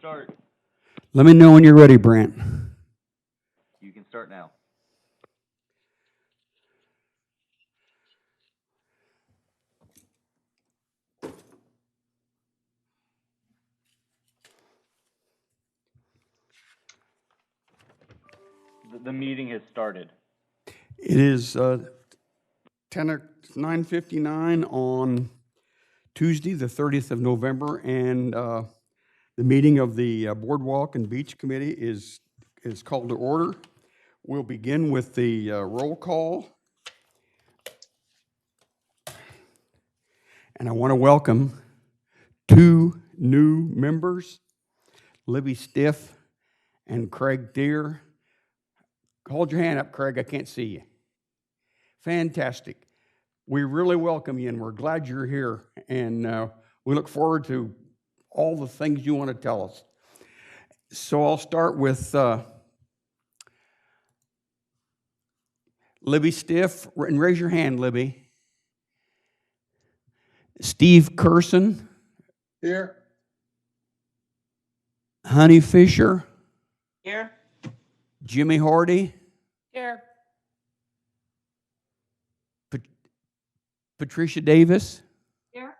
start. Let me know when you're ready, Brent. You can start now. The meeting has started. It is 9:59 on Tuesday, the 30th of November, and the meeting of the Boardwalk and Beach Committee is called to order. We'll begin with the roll call. And I want to welcome two new members, Libby Stiff and Craig Deere. Hold your hand up, Craig. I can't see you. Fantastic. We really welcome you, and we're glad you're here. And we look forward to all the things you want to tell us. So I'll start with Libby Stiff. And raise your hand, Libby. Steve Curson. Here. Honey Fisher. Here. Jimmy Hardy. Here. Patricia Davis. Here.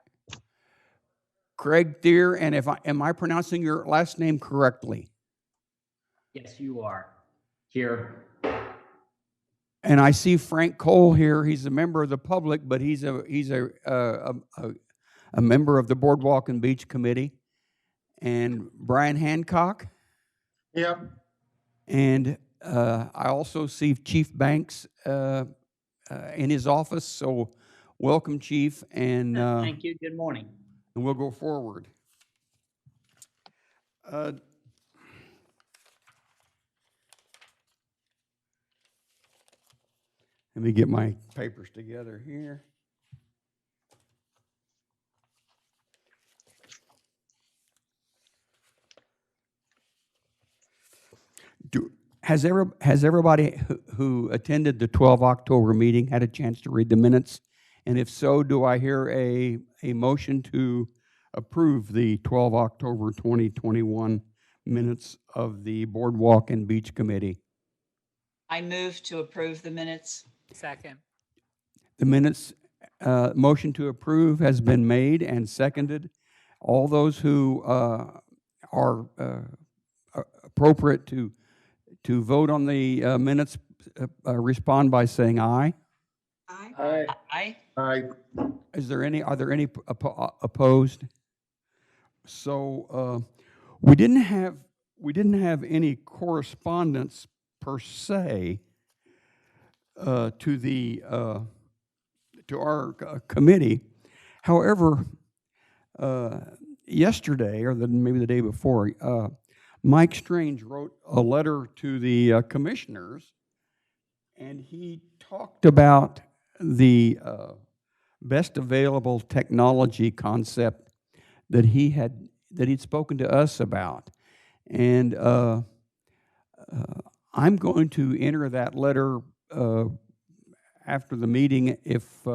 Craig Deere, and am I pronouncing your last name correctly? Yes, you are. Here. And I see Frank Cole here. He's a member of the public, but he's a member of the Boardwalk and Beach Committee. And Brian Hancock. Yep. And I also see Chief Banks in his office. So welcome, Chief. And Thank you. Good morning. And we'll go forward. Let me get my papers together here. Has everybody who attended the 12 October meeting had a chance to read the minutes? And if so, do I hear a motion to approve the 12 October 2021 minutes of the Boardwalk and Beach Committee? I move to approve the minutes. Second. The minutes, motion to approve has been made and seconded. All those who are appropriate to vote on the minutes respond by saying aye. Aye. Aye. Aye. Are there any opposed? So we didn't have any correspondence per se to our committee. However, yesterday or maybe the day before, Mike Strange wrote a letter to the commissioners, and he talked about the best available technology concept that he'd spoken to us about. And I'm going to enter that letter after the meeting if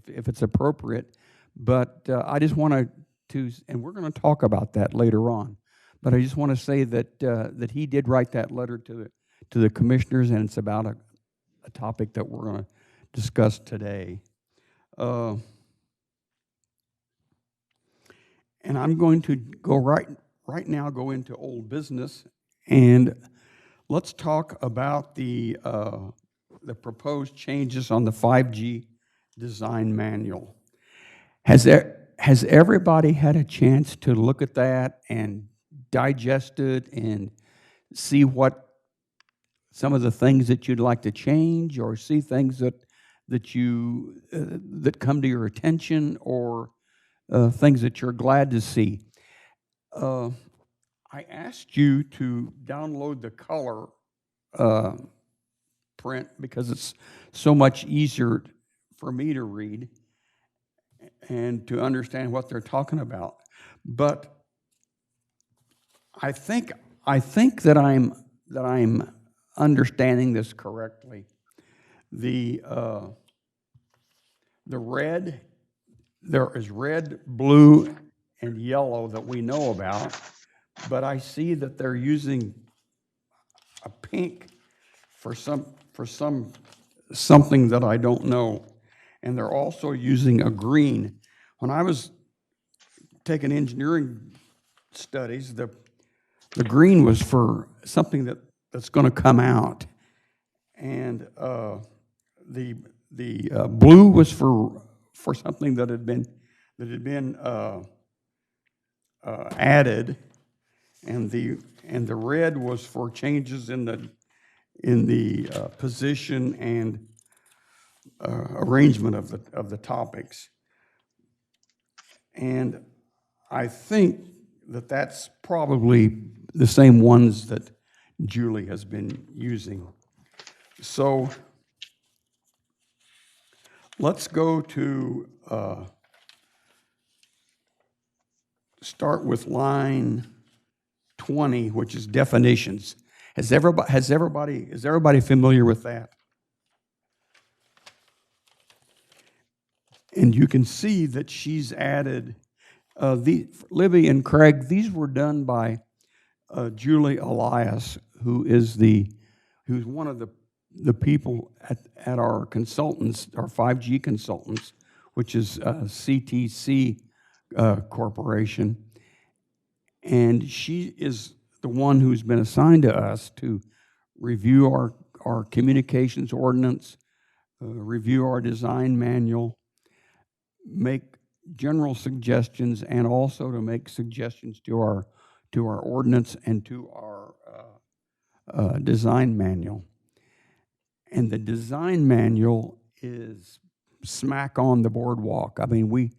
it's appropriate. But I just want to, and we're going to talk about that later on. But I just want to say that he did write that letter to the commissioners, and it's about a topic that we're going to discuss today. And I'm going to go right now into old business, and let's talk about the proposed changes on the 5G design manual. Has everybody had a chance to look at that and digest it and see what some of the things that you'd like to change, or see things that come to your attention, or things that you're glad to see? I asked you to download the color print because it's so much easier for me to read and to understand what they're talking about. But I think that I'm understanding this correctly. The red, there is red, blue, and yellow that we know about, but I see that they're using a pink for something that I don't know. And they're also using a green. When I was taking engineering studies, the green was for something that's going to come out. And the blue was for something that had been added, and the red was for changes in the position and arrangement of the topics. And I think that's probably the same ones that Julie has been using. So let's go to start with line 20, which is definitions. Is everybody familiar with that? And you can see that she's added Libby and Craig. These were done by Julie Elias, who's one of the people at our consultants, our 5G consultants, which is CTC Corporation. And she is the one who's been assigned to us to review our communications ordinance, review our design manual, make general suggestions, and also to make suggestions to our ordinance and to our design manual. And the design manual is smack on the boardwalk. I mean, we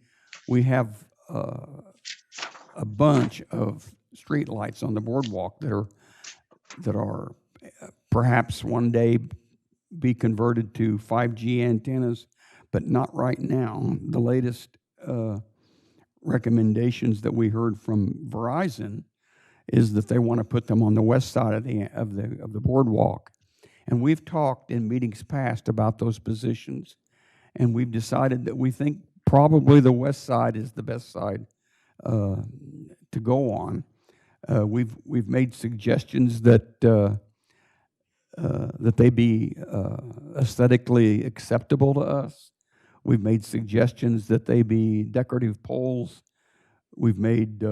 have a bunch of street lights on the boardwalk that are perhaps one day be converted to 5G antennas, but not right now. The latest recommendations that we heard from Verizon is that they want to put them on the west side of the boardwalk. And we've talked in meetings past about those positions, and we've decided that we think probably the west side is the best side to go on. We've made suggestions that they be aesthetically acceptable to us. We've made suggestions that they be decorative poles. We've made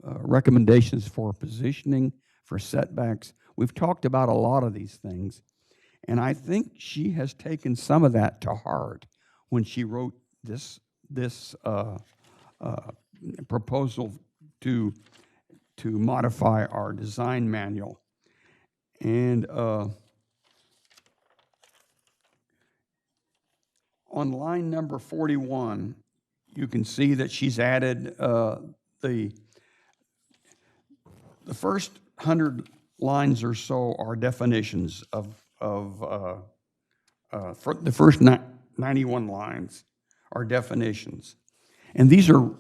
recommendations for positioning, for setbacks. We've talked about a lot of these things, and I think she has taken some of that to heart when she wrote this proposal to modify our design manual. And on line number 41, you can see that she's added the first 100 lines or so are definitions for the first 91 lines are definitions, and these are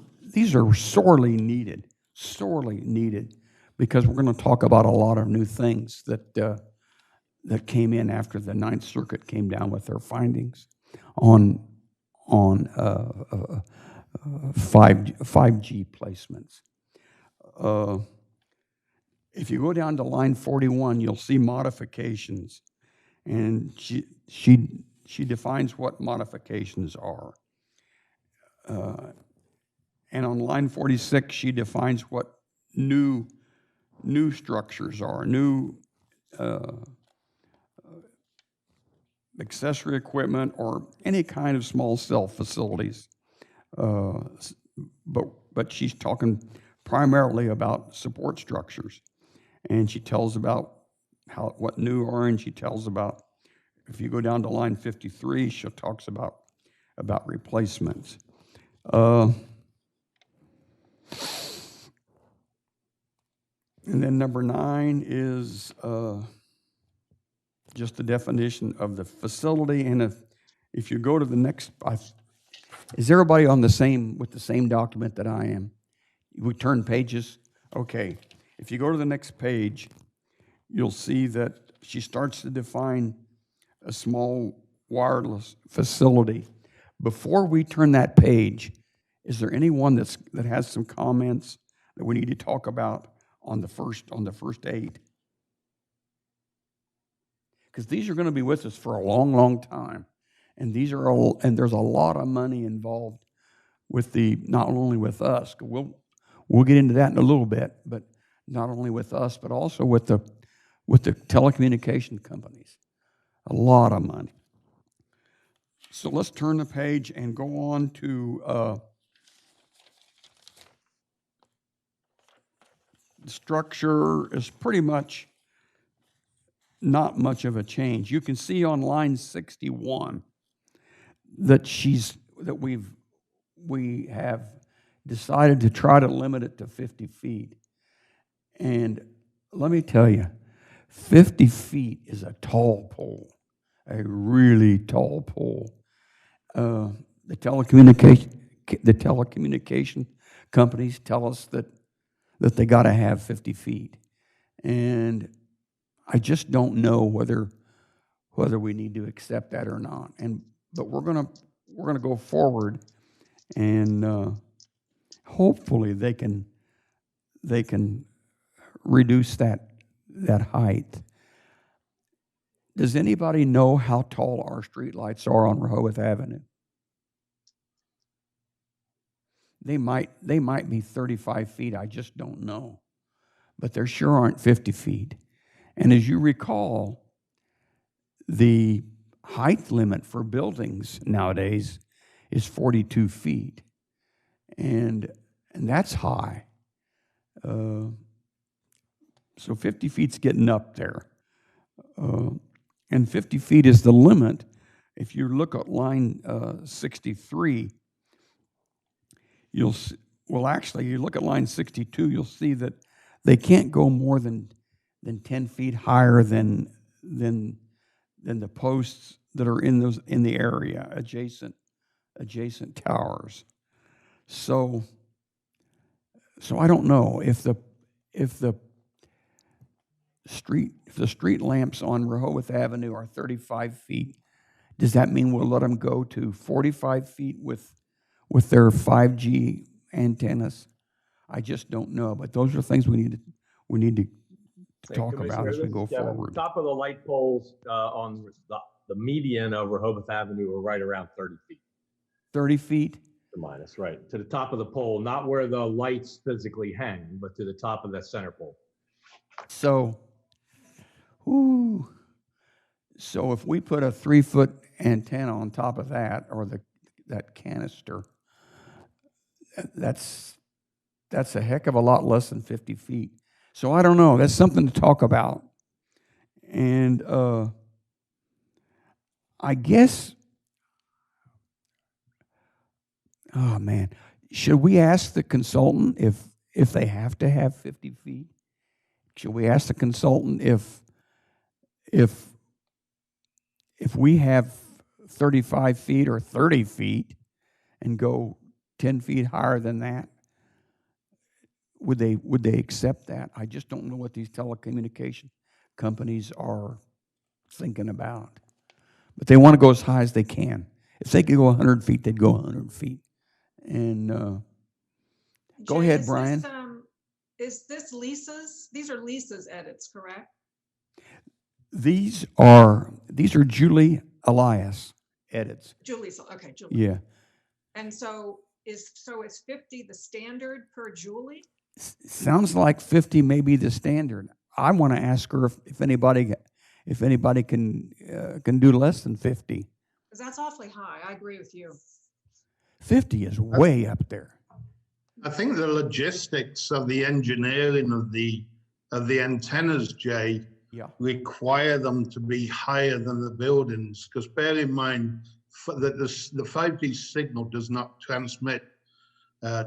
sorely needed, because we're going to talk about a lot of new things that came in after the Ninth Circuit came down with their findings on 5G placements. If you go down to line 41, you'll see modifications, and she defines what modifications are. And on line 46, she defines what new structures are, new accessory equipment or any kind of small cell facilities. But she's talking primarily about support structures. And she tells about what new are, and she tells about, if you go down to line 53, she talks about replacements. And then number 9 is just the definition of the facility. And if you go to the next, is everybody with the same document that I am? We turn pages? Okay. If you go to the next page, you'll see that she starts to define a small wireless facility. Before we turn that page, is there anyone that has some comments that we need to talk about on the first 8. Because these are going to be with us for a long, long time. And there's a lot of money involved with not only with us, we'll get into that in a little bit, but not only with us, but also with the telecommunication companies. A lot of money. So let's turn the page and go on to the structure is pretty much not much of a change. You can see on line 61 that we have decided to try to limit it to 50 feet. And let me tell you, 50 feet is a tall pole, a really tall pole. The telecommunication companies tell us that they got to have 50 feet. And I just don't know whether we need to accept that or not. But we're gonna go forward, and hopefully they can reduce that height. Does anybody know how tall our streetlights are on Rehoboth Avenue? They might be 35 feet. I just don't know, but there sure aren't 50 feet. And as you recall, the height limit for buildings nowadays is 42 feet, and that's high. So 50 feet's getting up there, and 50 feet is the limit. If you look at line 63, you look at line 62, you'll see that they can't go more than 10 feet higher than the posts that are in the area adjacent towers. So I don't know if the street lamps on Rehoboth Avenue are 35 feet. Does that mean we'll let them go to 45 feet with their 5G antennas? I just don't know. But those are things we need to talk about as we go forward. Top of the light poles on the median of Rehoboth Avenue are right around 30 feet. 30 feet? Minus, right. To the top of the pole, not where the lights physically hang, but to the top of that center pole. So if we put a 3-foot antenna on top of that, or that canister, that's a heck of a lot less than 50 feet. So I don't know. That's something to talk about. And I guess, oh man, should we ask the consultant if they have to have 50 feet? Should we ask the consultant if we have 35 feet or 30 feet and go 10 feet higher than that? Would they accept that? I just don't know what these telecommunication companies are thinking about. But they want to go as high as they can. If they could go 100 feet, they'd go 100 feet. And go ahead, Brian. Is this Lisa's? These are Lisa's edits, correct? These are Julie Elias edits. Julie's, okay, Julie. Yeah. And so is 50 the standard per Julie? Sounds like 50 may be the standard. I want to ask her if anybody can do less than 50. Because that's awfully high. I agree with you. 50 is way up there. I think the logistics of the engineering of the antennas, Jay, require them to be higher than the buildings. Because bear in mind that the 5G signal does not transmit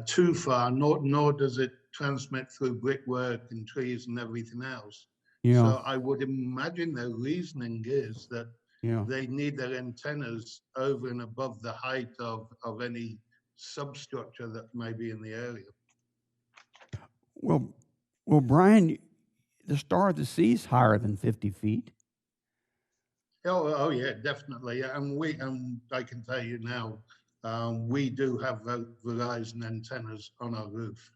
too far, nor does it transmit through brickwork and trees and everything else. Yeah. So I would imagine their reasoning is that they need their antennas over and above the height of any substructure that may be in the area. Well, Brian, the Star of the Sea is higher than 50 feet. Oh yeah, definitely. And I can tell you now, we do have Verizon antennas on our roof.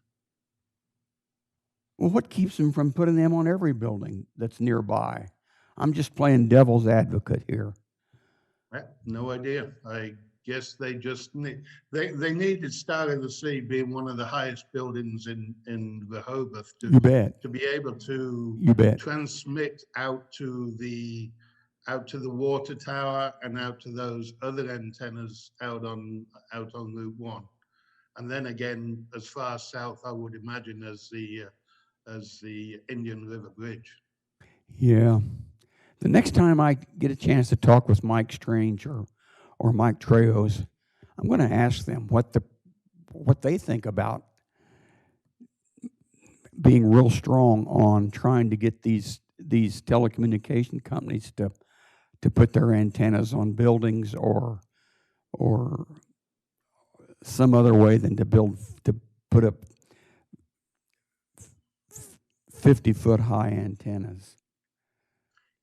Well, what keeps them from putting them on every building that's nearby? I'm just playing devil's advocate here. No idea. I guess they just need, they needed Star of the Sea being one of the highest buildings in Rehoboth You bet. to be able to You bet. transmit out to the water tower and out to those other antennas out on Route 1. And then again, as far south, I would imagine, as the Indian River Bridge. Yeah. The next time I get a chance to talk with Mike Strange or Mike Treos, I'm going to ask them what they think about being real strong on trying to get these telecommunication companies to put their antennas on buildings or some other way than to put up 50-foot high antennas.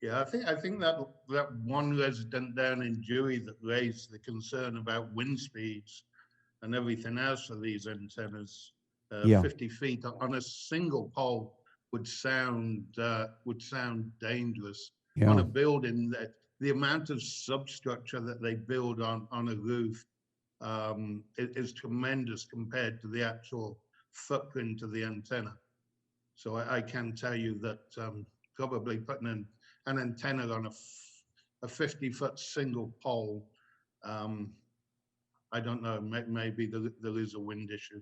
Yeah, I think that one resident down in Dewey that raised the concern about wind speeds and everything else for these antennas, Yeah. 50 feet on a single pole would sound dangerous. Yeah. On a building, that the amount of substructure that they build on a roof is tremendous compared to the actual footprint of the antenna. So I can tell you that probably putting an antenna on a 50-foot single pole, I don't know, maybe there is a wind issue.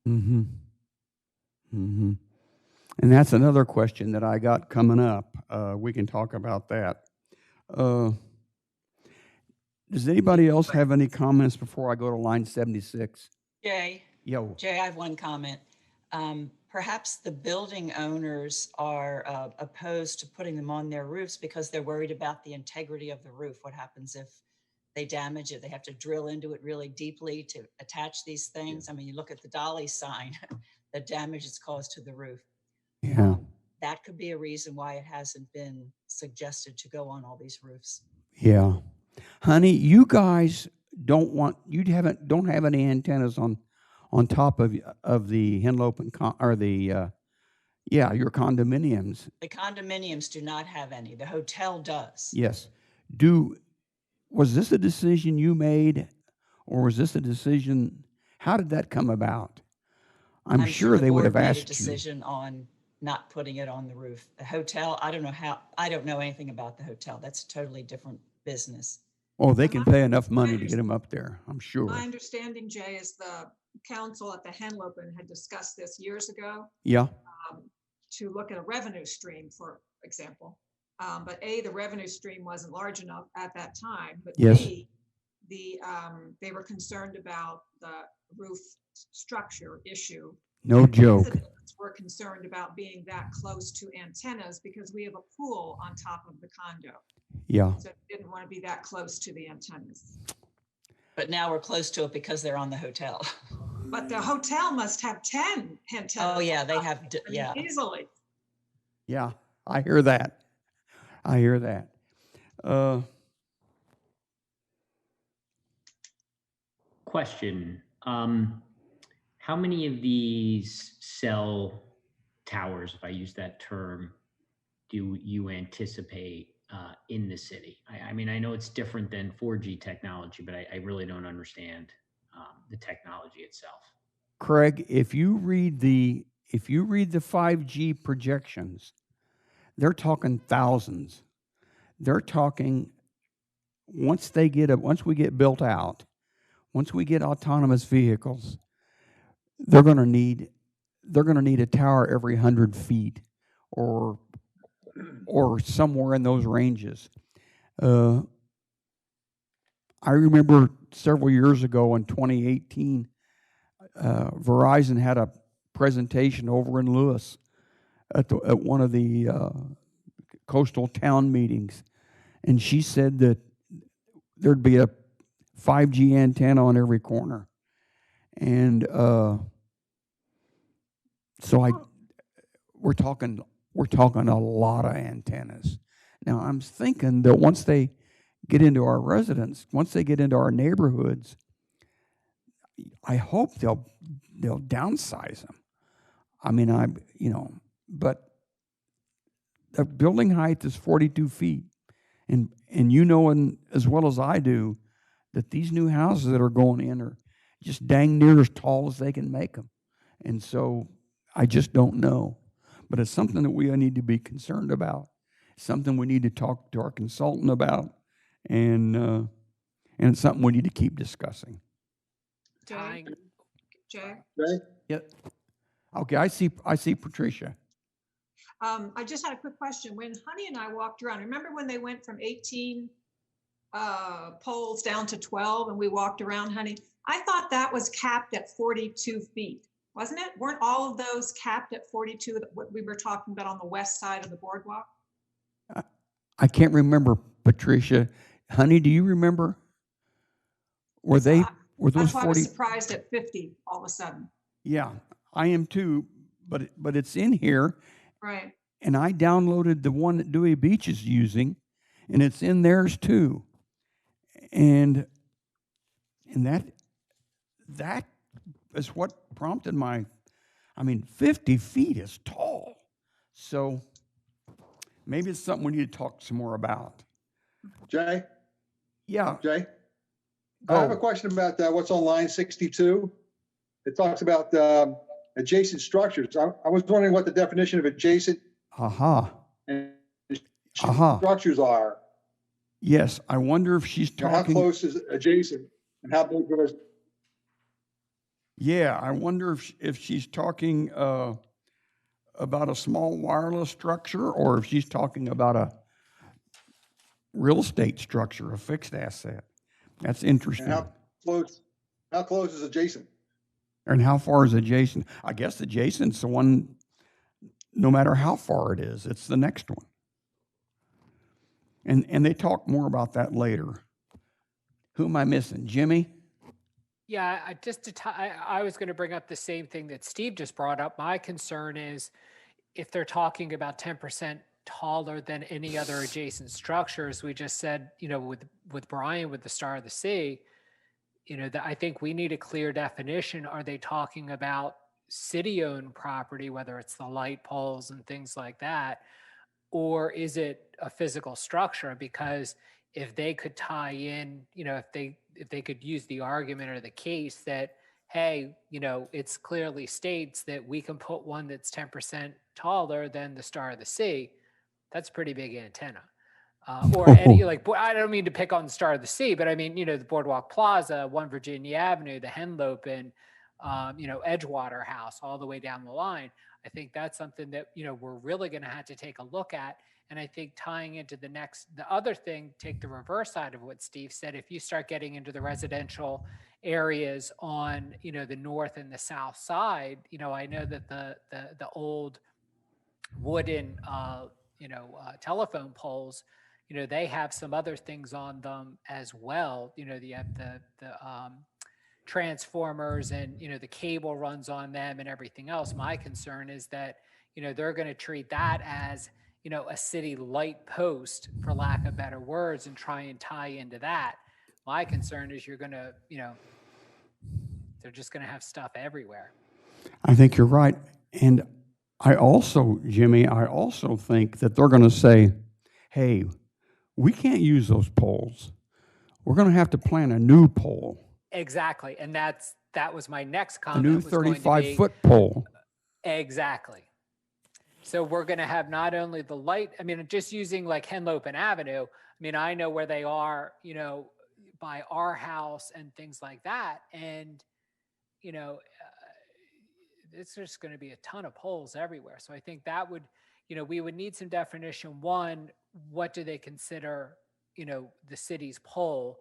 Mm-hmm. Mm-hmm. And that's another question that I got coming up. We can talk about that. Does anybody else have any comments before I go to line 76? Jay, Yo. I have one comment. Perhaps the building owners are opposed to putting them on their roofs because they're worried about the integrity of the roof. What happens if they damage it? They have to drill into it really deeply to attach these things. I mean, you look at the dolly sign, the damage it's caused to the roof. Yeah. That could be a reason why it hasn't been suggested to go on all these roofs. Yeah. Honey, you guys don't have any antennas on top of the Henlopen your condominiums. The condominiums do not have any. The hotel does. Yes. Was this a decision you made, or was this a decision? How did that come about? I'm sure the they would board have made asked a decision on not putting it on the roof. The hotel, I don't know anything about the hotel. That's a totally different business. Oh, they can pay enough money to get them up there, I'm sure. My understanding, Jay, is the council at the Henlopen had discussed this years ago Yeah. to look at a revenue stream, for example. But A, the revenue stream wasn't large enough at that time, but Yes. B, they were concerned about the roof structure issue. No joke. Residents were concerned about being that close to antennas because we have a pool on top of the condo. Yeah. So we didn't want to be that close to the antennas. But now we're close to it because they're on the hotel. But the hotel must have 10 antennas. Oh, yeah, they have, I mean, yeah. easily. Yeah, I hear that. Question. How many of these cell towers, if I use that term, do you anticipate in the city? I mean, I know it's different than 4G technology, but I really don't understand the technology itself. Craig, if you read the 5G projections, they're talking thousands. They're talking once we get built out, once we get autonomous vehicles, they're going to need a tower every 100 feet or somewhere in those ranges. I remember several years ago in 2018, Verizon had a presentation over in Lewis at one of the coastal town meetings, and she said that there'd be a 5G antenna on every corner, and we're talking a lot of antennas. Now I'm thinking that once they get into our residents, once they get into our neighborhoods, I hope they'll downsize them. I mean, but the building height is 42 feet. And you know as well as I do that these new houses that are going in are just dang near as tall as they can make them. And so I just don't know. But it's something that we need to be concerned about, something we need to talk to our consultant about, and it's something we need to keep discussing. Jay? Jay? Yeah. Okay, I see Patricia. I just had a quick question. When Honey and I walked around, remember when they went from 18 poles down to 12 and we walked around, Honey? I thought that was capped at 42 feet, wasn't it? Weren't all of those capped at 42, what we were talking about on the west side of the boardwalk? I can't remember, Patricia. Honey, do you remember? Were those That's why I was 40? surprised at 50 all of a sudden. Yeah, I am too, but it's in here. Right. And I downloaded the one that Dewey Beach is using, and it's in theirs too. And that is what prompted 50 feet is tall. So maybe it's something we need to talk some more about. Jay? Yeah. Jay? Go. I have a question about what's on line 62. It talks about adjacent structures. I was wondering what the definition of adjacent and structures are. Yes, I wonder if she's You know, how talking. close is adjacent and how big is? Yeah, I wonder if she's talking about a small wireless structure, or if she's talking about a real estate structure, a fixed asset. That's interesting. And how close is adjacent? And how far is adjacent? I guess adjacent's the one, no matter how far it is, it's the next one. And they talk more about that later. Who am I missing? Jimmy? Yeah, I was going to bring up the same thing that Steve just brought up. My concern is if they're talking about 10% taller than any other adjacent structures, we just said, with Brian, with the Star of the Sea, I think we need a clear definition. Are they talking about city-owned property, whether it's the light poles and things like that, or is it a physical structure? Because if they could tie in, if they could use the argument or the case that, hey, it's clearly states that we can put one that's 10% taller than the Star of the Sea, that's a pretty big antenna. Or any, I don't mean to pick on the Star of the Sea, but I mean, the Boardwalk Plaza, 1 Virginia Avenue, the Henlopen, Edgewater House, all the way down the line. I think that's something that, we're really going to have to take a look at. And I think tying into the other thing, take the reverse side of what Steve said. If you start getting into the residential areas on, the north and the south side, I know that the old wooden, telephone poles, they have some other things on them as well. You have the transformers and, the cable runs on them and everything else. My concern is that, they're going to treat that as, a city light post, for lack of better words, and try and tie into that. My concern is you're going to, they're just going to have stuff everywhere. I think you're right. And Jimmy, I also think that they're going to say, hey, we can't use those poles. We're going to have to plant a new pole. Exactly. And that was my next A comment. new 35-foot pole. Exactly. So we're going to have not only the light, just using like Henlopen Avenue. I know where they are, by our house and things like that. And, it's just going to be a ton of poles everywhere. So I think that would, we would need some definition. One, what do they consider, the city's pole,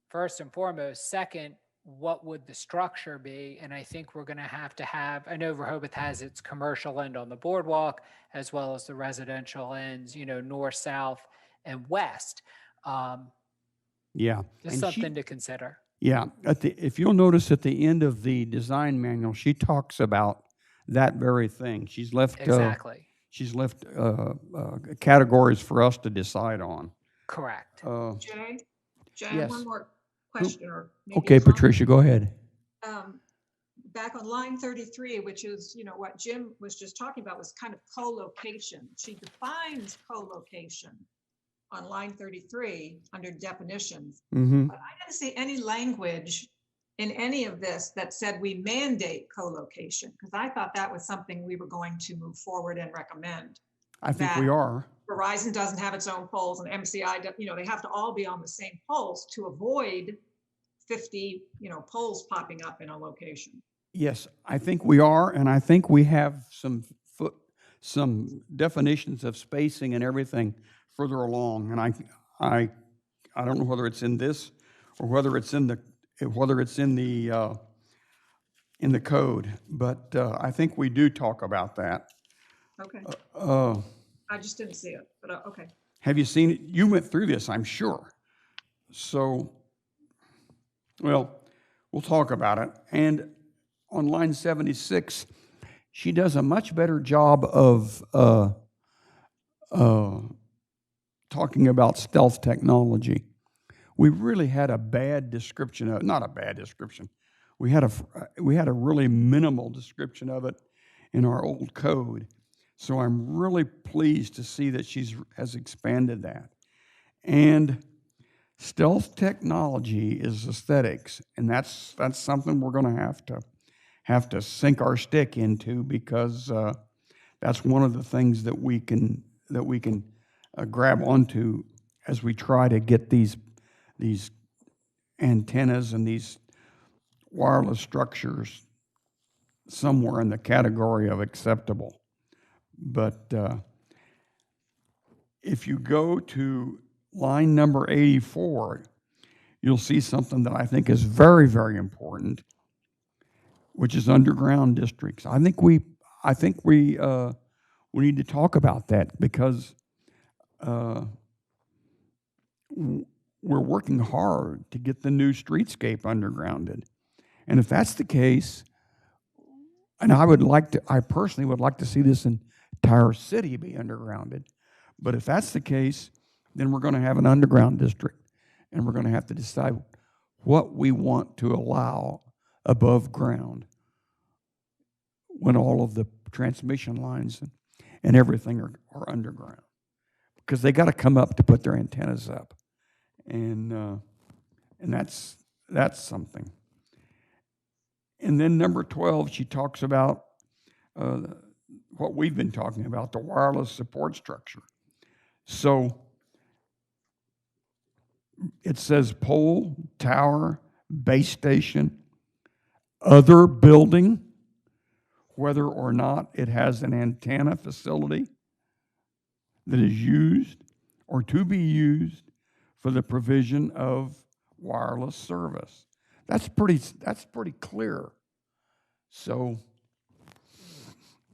first and foremost? Second, what would the structure be? And I think we're going to have, I know Rehoboth has its commercial end on the boardwalk, as well as the residential ends, north, south, and west. Yeah. Just something to consider. Yeah. If you'll notice at the end of the design manual, she talks about that very thing. She's left exactly. Categories for us to decide on. Correct. Jay, yes. one more question. Or maybe okay, comment. Patricia, go ahead. back on line 33, which is, what Jim was just talking about was kind of co-location. She defines co-location on line 33 under definitions. Mm-hmm. But I didn't see any language in any of this that said we mandate co-location, because I thought that was something we were going to move forward and recommend. I think we That are. Verizon doesn't have its own poles and MCI, they have to all be on the same poles to avoid 50, poles popping up in a location. Yes, I think we are, and I think we have some definitions of spacing and everything further along. And I don't know whether it's in this or whether it's in the code, but I think we do talk about that. Okay. I just didn't see it, but okay. Have you seen it? You went through this, I'm sure. So, well, we'll talk about it. And on line 76, she does a much better job of talking about stealth technology. We really had a bad description of, not a bad description. We had a really minimal description of it in our old code. So I'm really pleased to see that she has expanded that. And stealth technology is aesthetics, and that's something we're going to have to sink our stick into, because that's one of the things that we can grab onto as we try to get these antennas and these wireless structures somewhere in the category of acceptable. But if you go to line number 84, you'll see something that I think is very, very important, which is underground districts. I think we need to talk about that, because we're working hard to get the new streetscape undergrounded. And if that's the case, and I personally would like to see this entire city be undergrounded. But if that's the case, then we're going to have an underground district, and we're going to have to decide what we want to allow above ground when all of the transmission lines and everything are underground, because they got to come up to put their antennas up, and that's something. And then number 12, she talks about what we've been talking about, the wireless support structure. So it says pole, tower, base station, other building, whether or not it has an antenna facility that is used or to be used for the provision of wireless service. That's pretty clear. So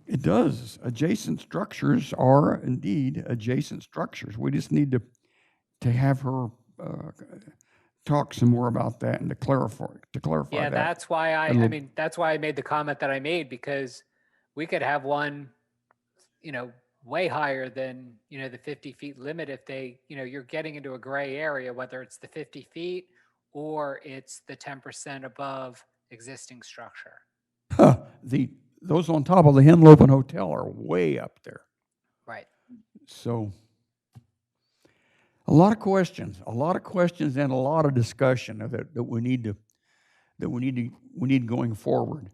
it does. Adjacent structures are indeed adjacent structures. We just need to have her talk some more about that and to clarify Yeah, that. that's why that's why I made the comment that I made, because we could have one, way higher than, the 50 feet limit if they, you're getting into a gray area, whether it's the 50 feet or it's the 10% above existing structure. Those on top of the Henlopen Hotel are way up there. Right. So a lot of questions and a lot of discussion that we need going forward.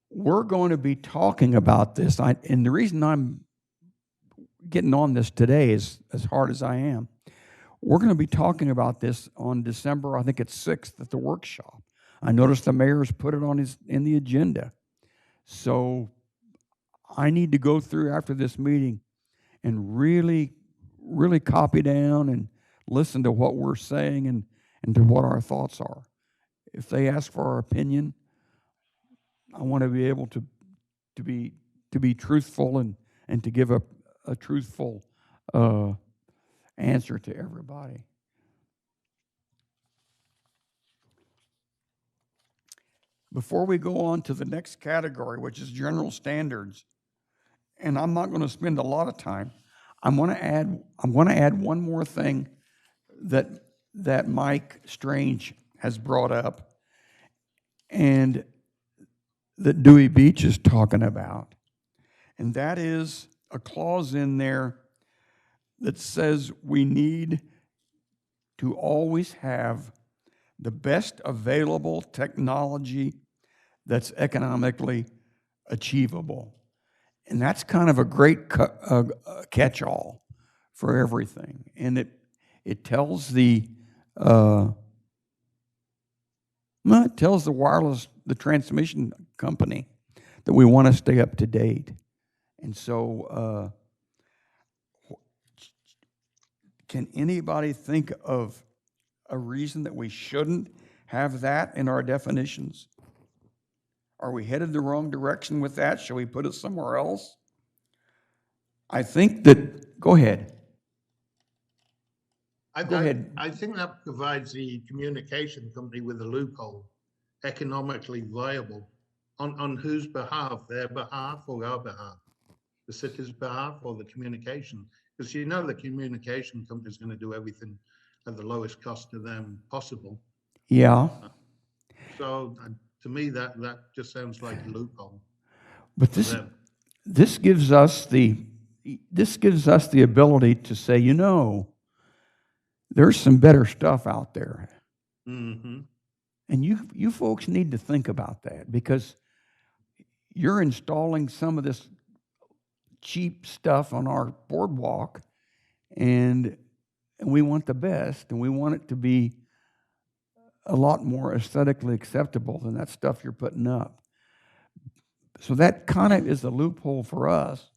We're going to be talking about this, and the reason I'm getting on this today is as hard as I am. We're going to be talking about this on December, I think it's 6th, at the workshop. I noticed the mayor's put it in the agenda. So I need to go through after this meeting and really copy down and listen to what we're saying and to what our thoughts are. If they ask for our opinion, I want to be able to be truthful and to give a truthful answer to everybody. Before we go on to the next category, which is general standards, and I'm not going to spend a lot of time, I'm going to add one more thing that Mike Strange has brought up, and that Dewey Beach is talking about. And that is a clause in there that says we need to always have the best available technology that's economically achievable. And that's kind of a great catch-all for everything. And it tells the the transmission company that we want to stay up to date. And so can anybody think of a reason that we shouldn't have that in our definitions? Are we headed the wrong direction with that? Shall we put it somewhere else? I think that, go ahead. Go ahead. I think that provides the communication company with a loophole, economically viable. On whose behalf? Their behalf or our behalf? The city's behalf or the communication? Because you know the communication company is going to do everything at the lowest cost to them possible. Yeah. So to me, that just sounds like a loophole. But this gives us the ability to say, you know, there's some better stuff out there. Mm-hmm. And you folks need to think about that, because you're installing some of this cheap stuff on our boardwalk, and we want the best, and we want it to be a lot more aesthetically acceptable than that stuff you're putting up. So that kind of is a loophole for us.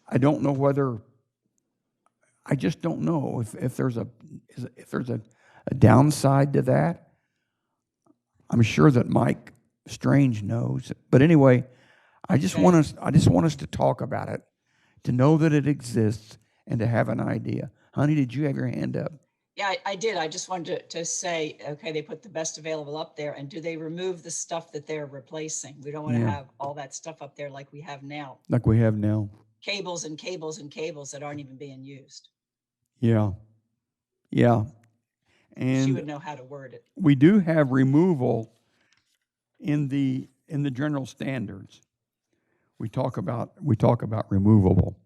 I don't know whether, I just don't know if there's a downside to that. I'm sure that Mike Strange knows. But anyway, I just want us to talk about it, to know that it exists, and to have an idea. Honey, did you have your hand up? Yeah, I did. I just wanted to say, okay, they put the best available up there, and do they remove the stuff that they're replacing? We don't want to have all that stuff up there like we have now. Like we have now. Cables and cables and cables that aren't even being used. Yeah. Yeah. And she would know how to word it. We do have removal in the general standards. We talk about removable.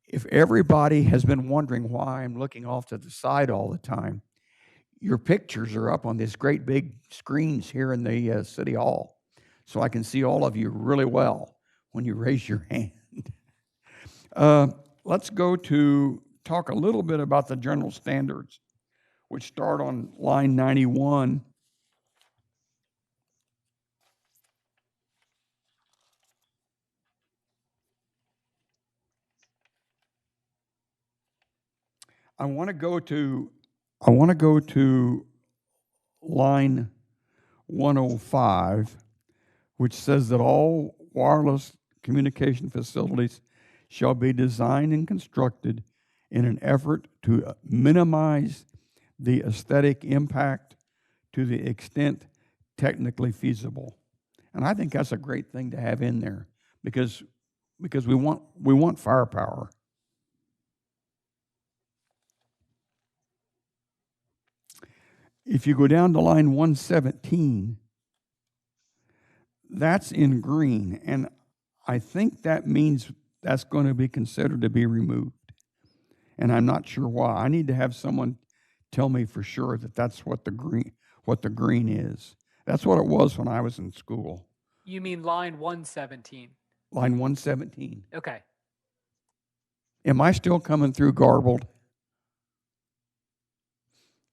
If everybody has been wondering why I'm looking off to the side all the time, your pictures are up on these great big screens here in the City Hall, so I can see all of you really well when you raise your hand. Let's go to talk a little bit about the general standards, which start on line 91. I want to go to line 105, which says that all wireless communication facilities shall be designed and constructed in an effort to minimize the aesthetic impact to the extent technically feasible. And I think that's a great thing to have in there, because we want firepower. If you go down to line 117, that's in green, and I think that means that's going to be considered to be removed. And I'm not sure why. I need to have someone tell me for sure that that's what the green is. That's what it was when I was in school. You mean line 117? Line 117. Okay. Am I still coming through garbled?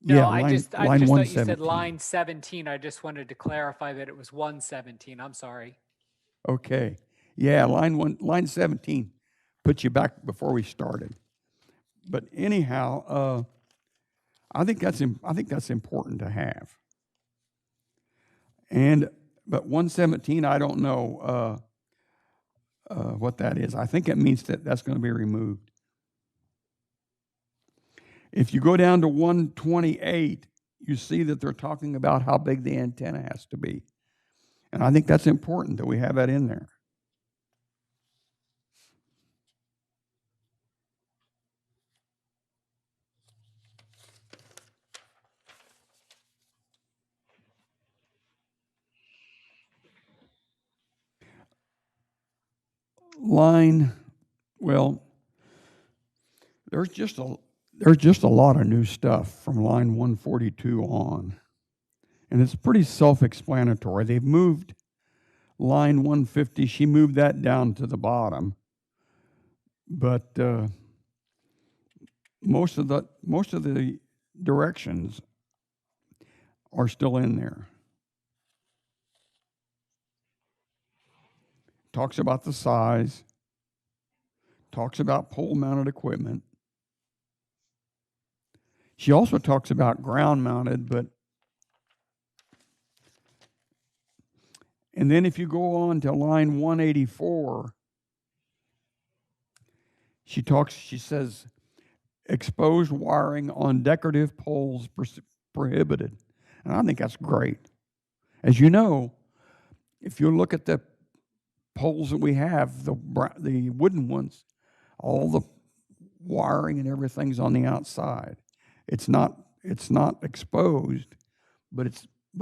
No, yeah, I line just thought you 117. said line 17. I just wanted to clarify that it was 117. I'm sorry. Okay. Yeah, line 17 put you back before we started. But anyhow, I think that's important to have. But 117, I don't know what that is. I think it means that that's going to be removed. If you go down to 128, you see that they're talking about how big the antenna has to be. And I think that's important that we have that in there. line, well, there's just a lot of new stuff from line 142 on. And it's pretty self-explanatory. They've moved line 150, she moved that down to the bottom. But most of the directions are still in there. Talks about the size, talks about pole-mounted equipment. She also talks about ground-mounted, but and then if you go on to line 184, she says, exposed wiring on decorative poles prohibited. And I think that's great. As you know, if you look at the poles that we have, the wooden ones, all the wiring and everything's on the outside. It's not exposed, but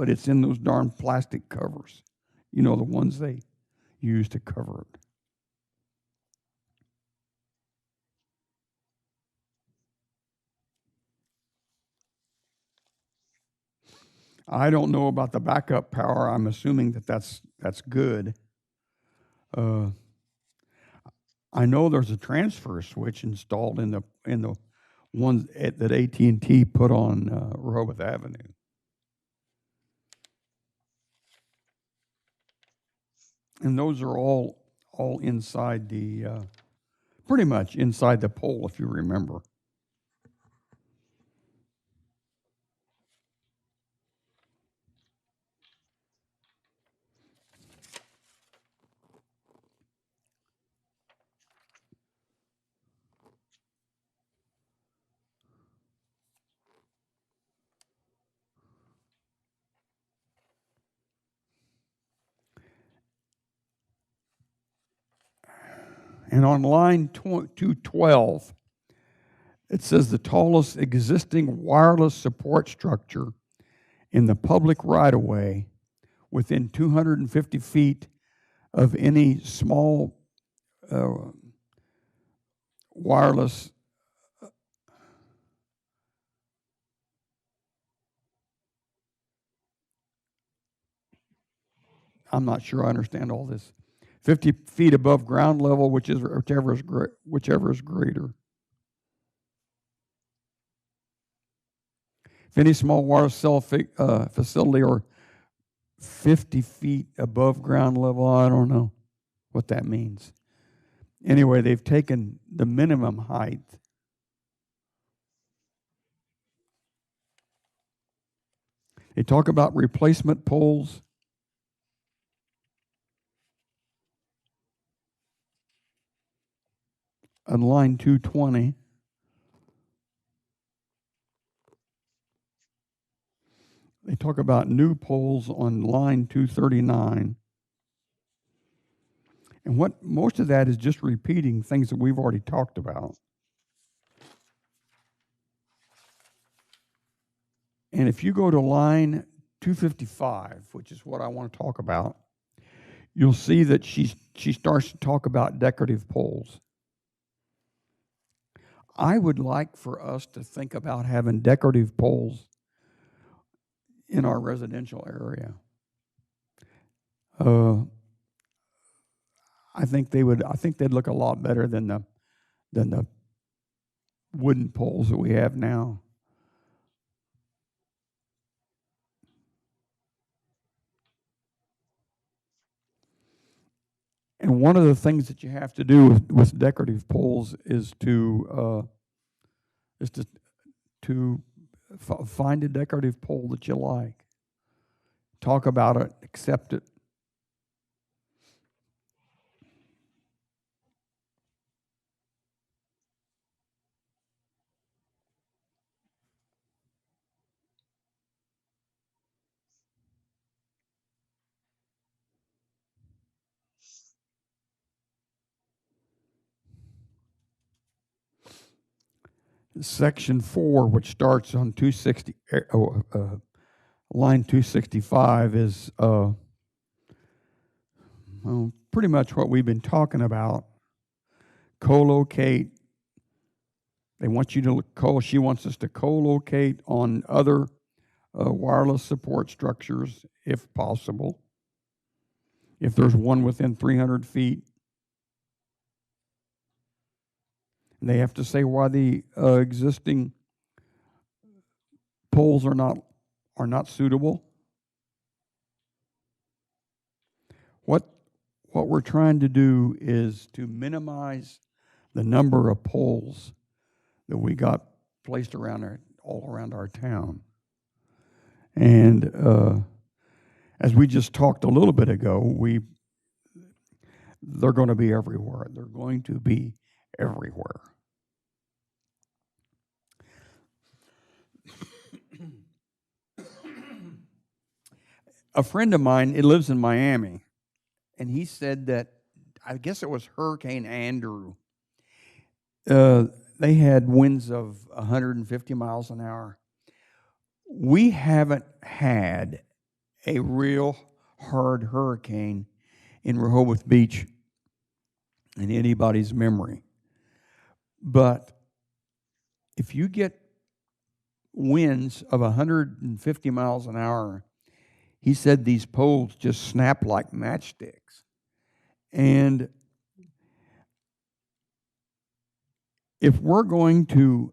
it's in those darn plastic covers. You know, the ones they use to cover it. I don't know about the backup power. I'm assuming that's good. I know there's a transfer switch installed in the one that AT&T put on Rehoboth Avenue. And those are all inside the, pretty much inside the pole, if you remember. And on line 212, it says the tallest existing wireless support structure in the public right-of-way within 250 feet of any small wireless I'm not sure I understand all this. 50 feet above ground level, whichever is greater. If any small wireless cell facility or 50 feet above ground level, I don't know what that means. Anyway, they've taken the minimum height. They talk about replacement poles. On line 220. They talk about new poles on line 239. And what most of that is just repeating things that we've already talked about. And if you go to line 255, which is what I want to talk about, you'll see that she starts to talk about decorative poles. I would like for us to think about having decorative poles in our residential area. I think they'd look a lot better than the wooden poles that we have now. And one of the things that you have to do with decorative poles is to find a decorative pole that you like. Talk about it, accept it. Section 4, which starts on line 265, is pretty much what we've been talking about. Co-locate. They want you to she wants us to co-locate on other wireless support structures if possible. If there's one within 300 feet. And they have to say why the existing poles are not suitable. What we're trying to do is to minimize the number of poles that we got placed all around our town. And as we just talked a little bit ago, they're going to be everywhere. They're going to be everywhere. A friend of mine, he lives in Miami, and he said that, I guess it was Hurricane Andrew. They had winds of 150 miles an hour. We haven't had a real hard hurricane in Rehoboth Beach in anybody's memory. But if you get winds of 150 miles an hour, he said these poles just snap like matchsticks. And if we're going to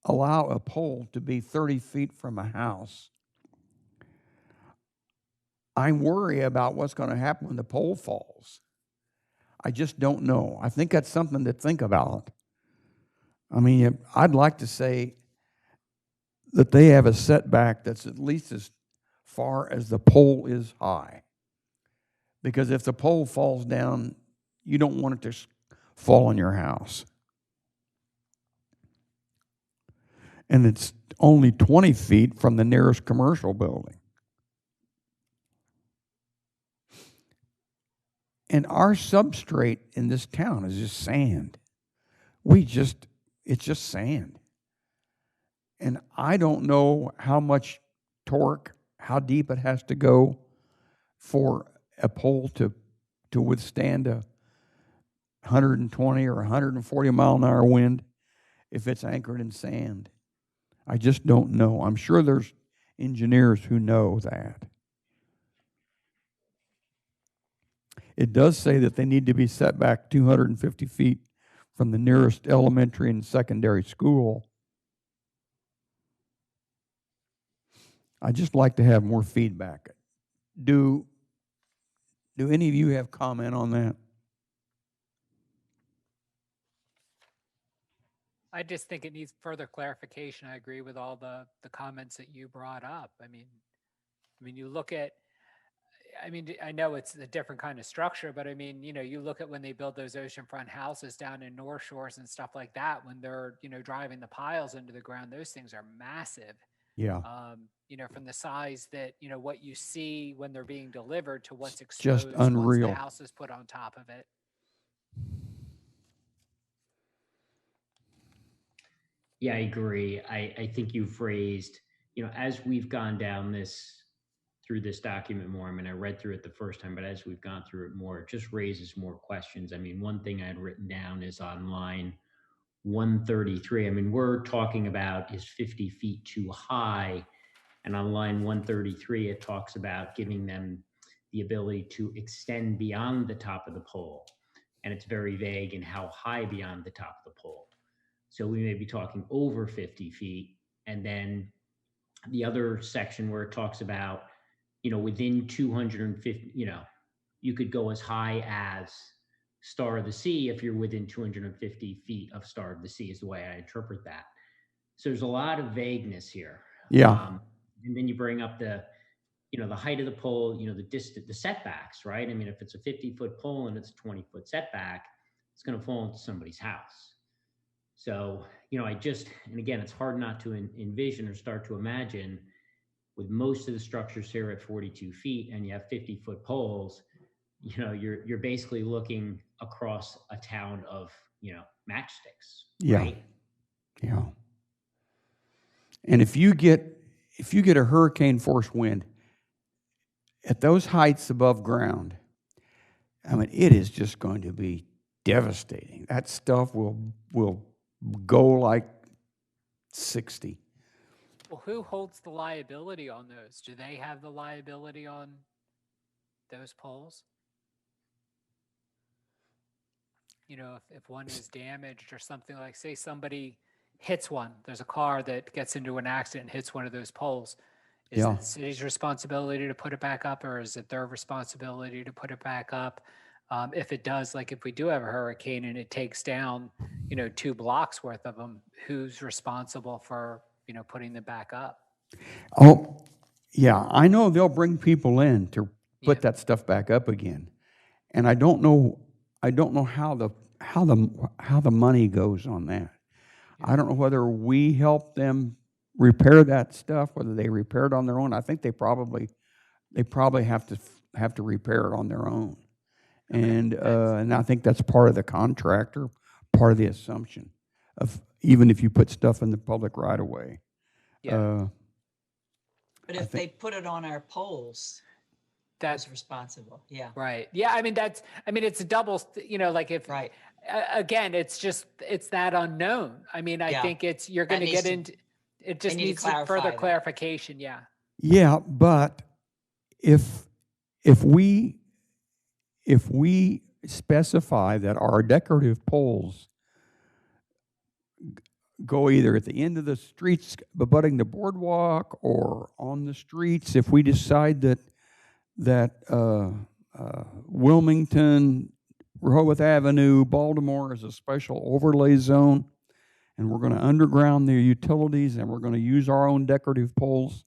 allow a pole to be 30 feet from a house, I worry about what's going to happen when the pole falls. I just don't know. I think that's something to think about. I mean, I'd like to say that they have a setback that's at least as far as the pole is high. Because if the pole falls down, you don't want it to fall on your house. And it's only 20 feet from the nearest commercial building. And our substrate in this town is just sand. It's just sand. And I don't know how much torque, how deep it has to go for a pole to withstand a 120 or 140 mile an hour wind if it's anchored in sand. I just don't know. I'm sure there's engineers who know that. It does say that they need to be set back 250 feet from the nearest elementary and secondary school. I'd just like to have more feedback. Do any of you have comment on that? I just think it needs further clarification. I agree with all the comments that you brought up. I mean, you look at, I know it's a different kind of structure, but I mean, you look at when they build those oceanfront houses down in North Shores and stuff like that, when they're, driving the piles into the ground, those things are massive. Yeah. From the size that, what you see when they're being delivered to what's Just exposed unreal. once the house is put on top of it. Yeah, I agree. I think you phrased, as we've gone down through this document more, I read through it the first time, but as we've gone through it more, it just raises more questions. One thing I had written down is on line 133. We're talking about is 50 feet too high. And on line 133, it talks about giving them the ability to extend beyond the top of the pole. And it's very vague in how high beyond the top of the pole. So we may be talking over 50 feet. And then the other section where it talks about, within 250, you could go as high as Star of the Sea if you're within 250 feet of Star of the Sea is the way I interpret that. So there's a lot of vagueness here. Yeah. And then you bring up the height of the pole, the setbacks, right? If it's a 50-foot pole and it's a 20-foot setback, it's going to fall into somebody's house. So, and again, it's hard not to envision or start to imagine with most of the structures here at 42 feet and you have 50-foot poles, you're basically looking across a town of, matchsticks. Yeah. Right? Yeah. And if you get a hurricane force wind at those heights above ground, I mean, it is just going to be devastating. That stuff will go like 60. Well, who holds the liability on those? Do they have the liability on those poles? You know, if one is damaged or something, like say somebody hits one, there's a car that gets into an accident and hits one of those poles. Is Yeah. it the city's responsibility to put it back up, or is it their responsibility to put it back up? If it does, like if we do have a hurricane and it takes down, 2 blocks worth of them, who's responsible for, putting them back up? Oh, yeah, I know they'll bring people in to put Yeah. that stuff back up again. And I don't know how the money goes on that. I don't know whether we help them repair that stuff, whether they repair it on their own. I think they probably have to repair it on their own. And I think that's part of the contractor, part of the assumption of even if you put stuff in the public right of way. Yeah. But if they put it on our poles, That's who's responsible? Yeah. right. Yeah. I mean, it's a double, like if, Right. Again, it's that unknown. I mean, I Yeah. think you're going to needs get to- into, it just need to needs clarify further that. clarification. Yeah. Yeah, but if we specify that our decorative poles go either at the end of the streets abutting the boardwalk or on the streets, if we decide that Wilmington, Rehoboth Avenue, Baltimore is a special overlay zone, and we're going to underground their utilities and we're going to use our own decorative poles,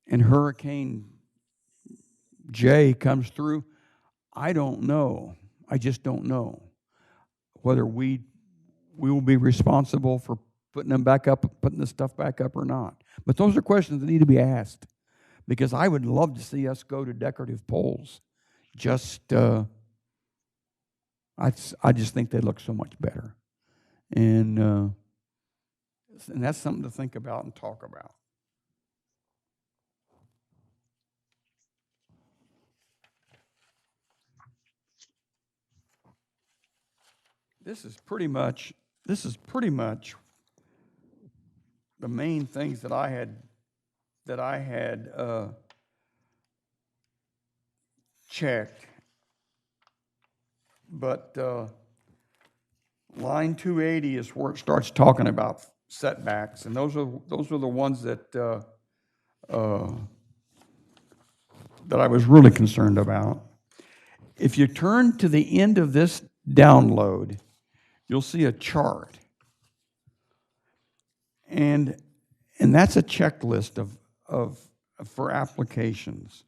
and Hurricane J comes through, I don't know. I just don't know whether we will be responsible for putting them back up, putting the stuff back up or not. But those are questions that need to be asked, because I would love to see us go to decorative poles. I just think they look so much better. And that's something to think about and talk about. This is pretty much the main things that I had checked. But line 280 is where it starts talking about setbacks, and those are the ones that I was really concerned about. If you turn to the end of this download, you'll see a chart, and that's a checklist of for applications.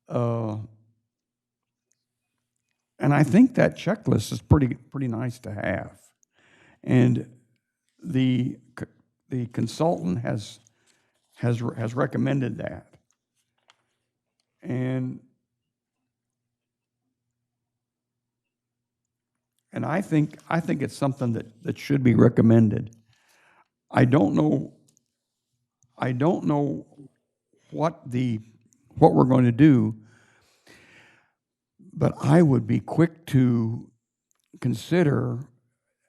And I think that checklist is pretty nice to have. And the consultant has recommended that. And I think it's something that should be recommended. I don't know what we're going to do, but I would be quick to consider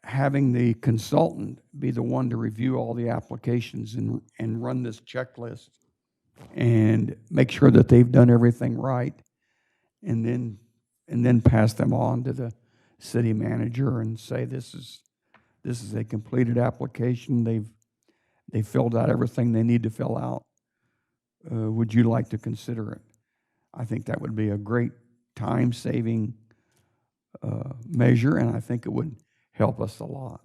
having the consultant be the one to review all the applications and run this checklist and make sure that they've done everything right, and then pass them on to the city manager and say, this is a completed application. They've filled out everything they need to fill out. Would you like to consider it? I think that would be a great time-saving measure, and I think it would help us a lot.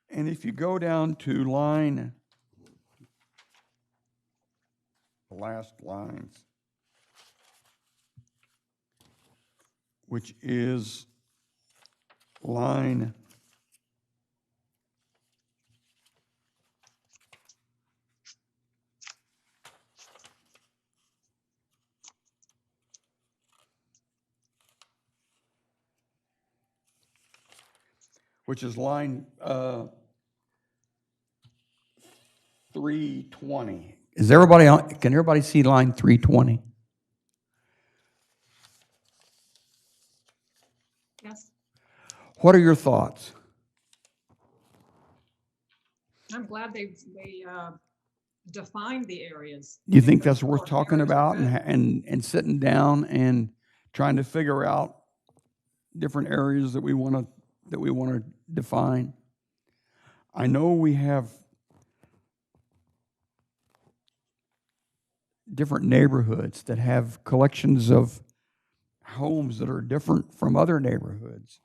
And if you go down to the last lines, which is line 320. Is everybody on, can everybody see line 320? Yes, What are your thoughts? I'm glad they defined the areas. Do you think Because that's worth both talking areas are about good. and sitting down and trying to figure out different areas that we want to define? I know we have different neighborhoods that have collections of homes that are different from other neighborhoods.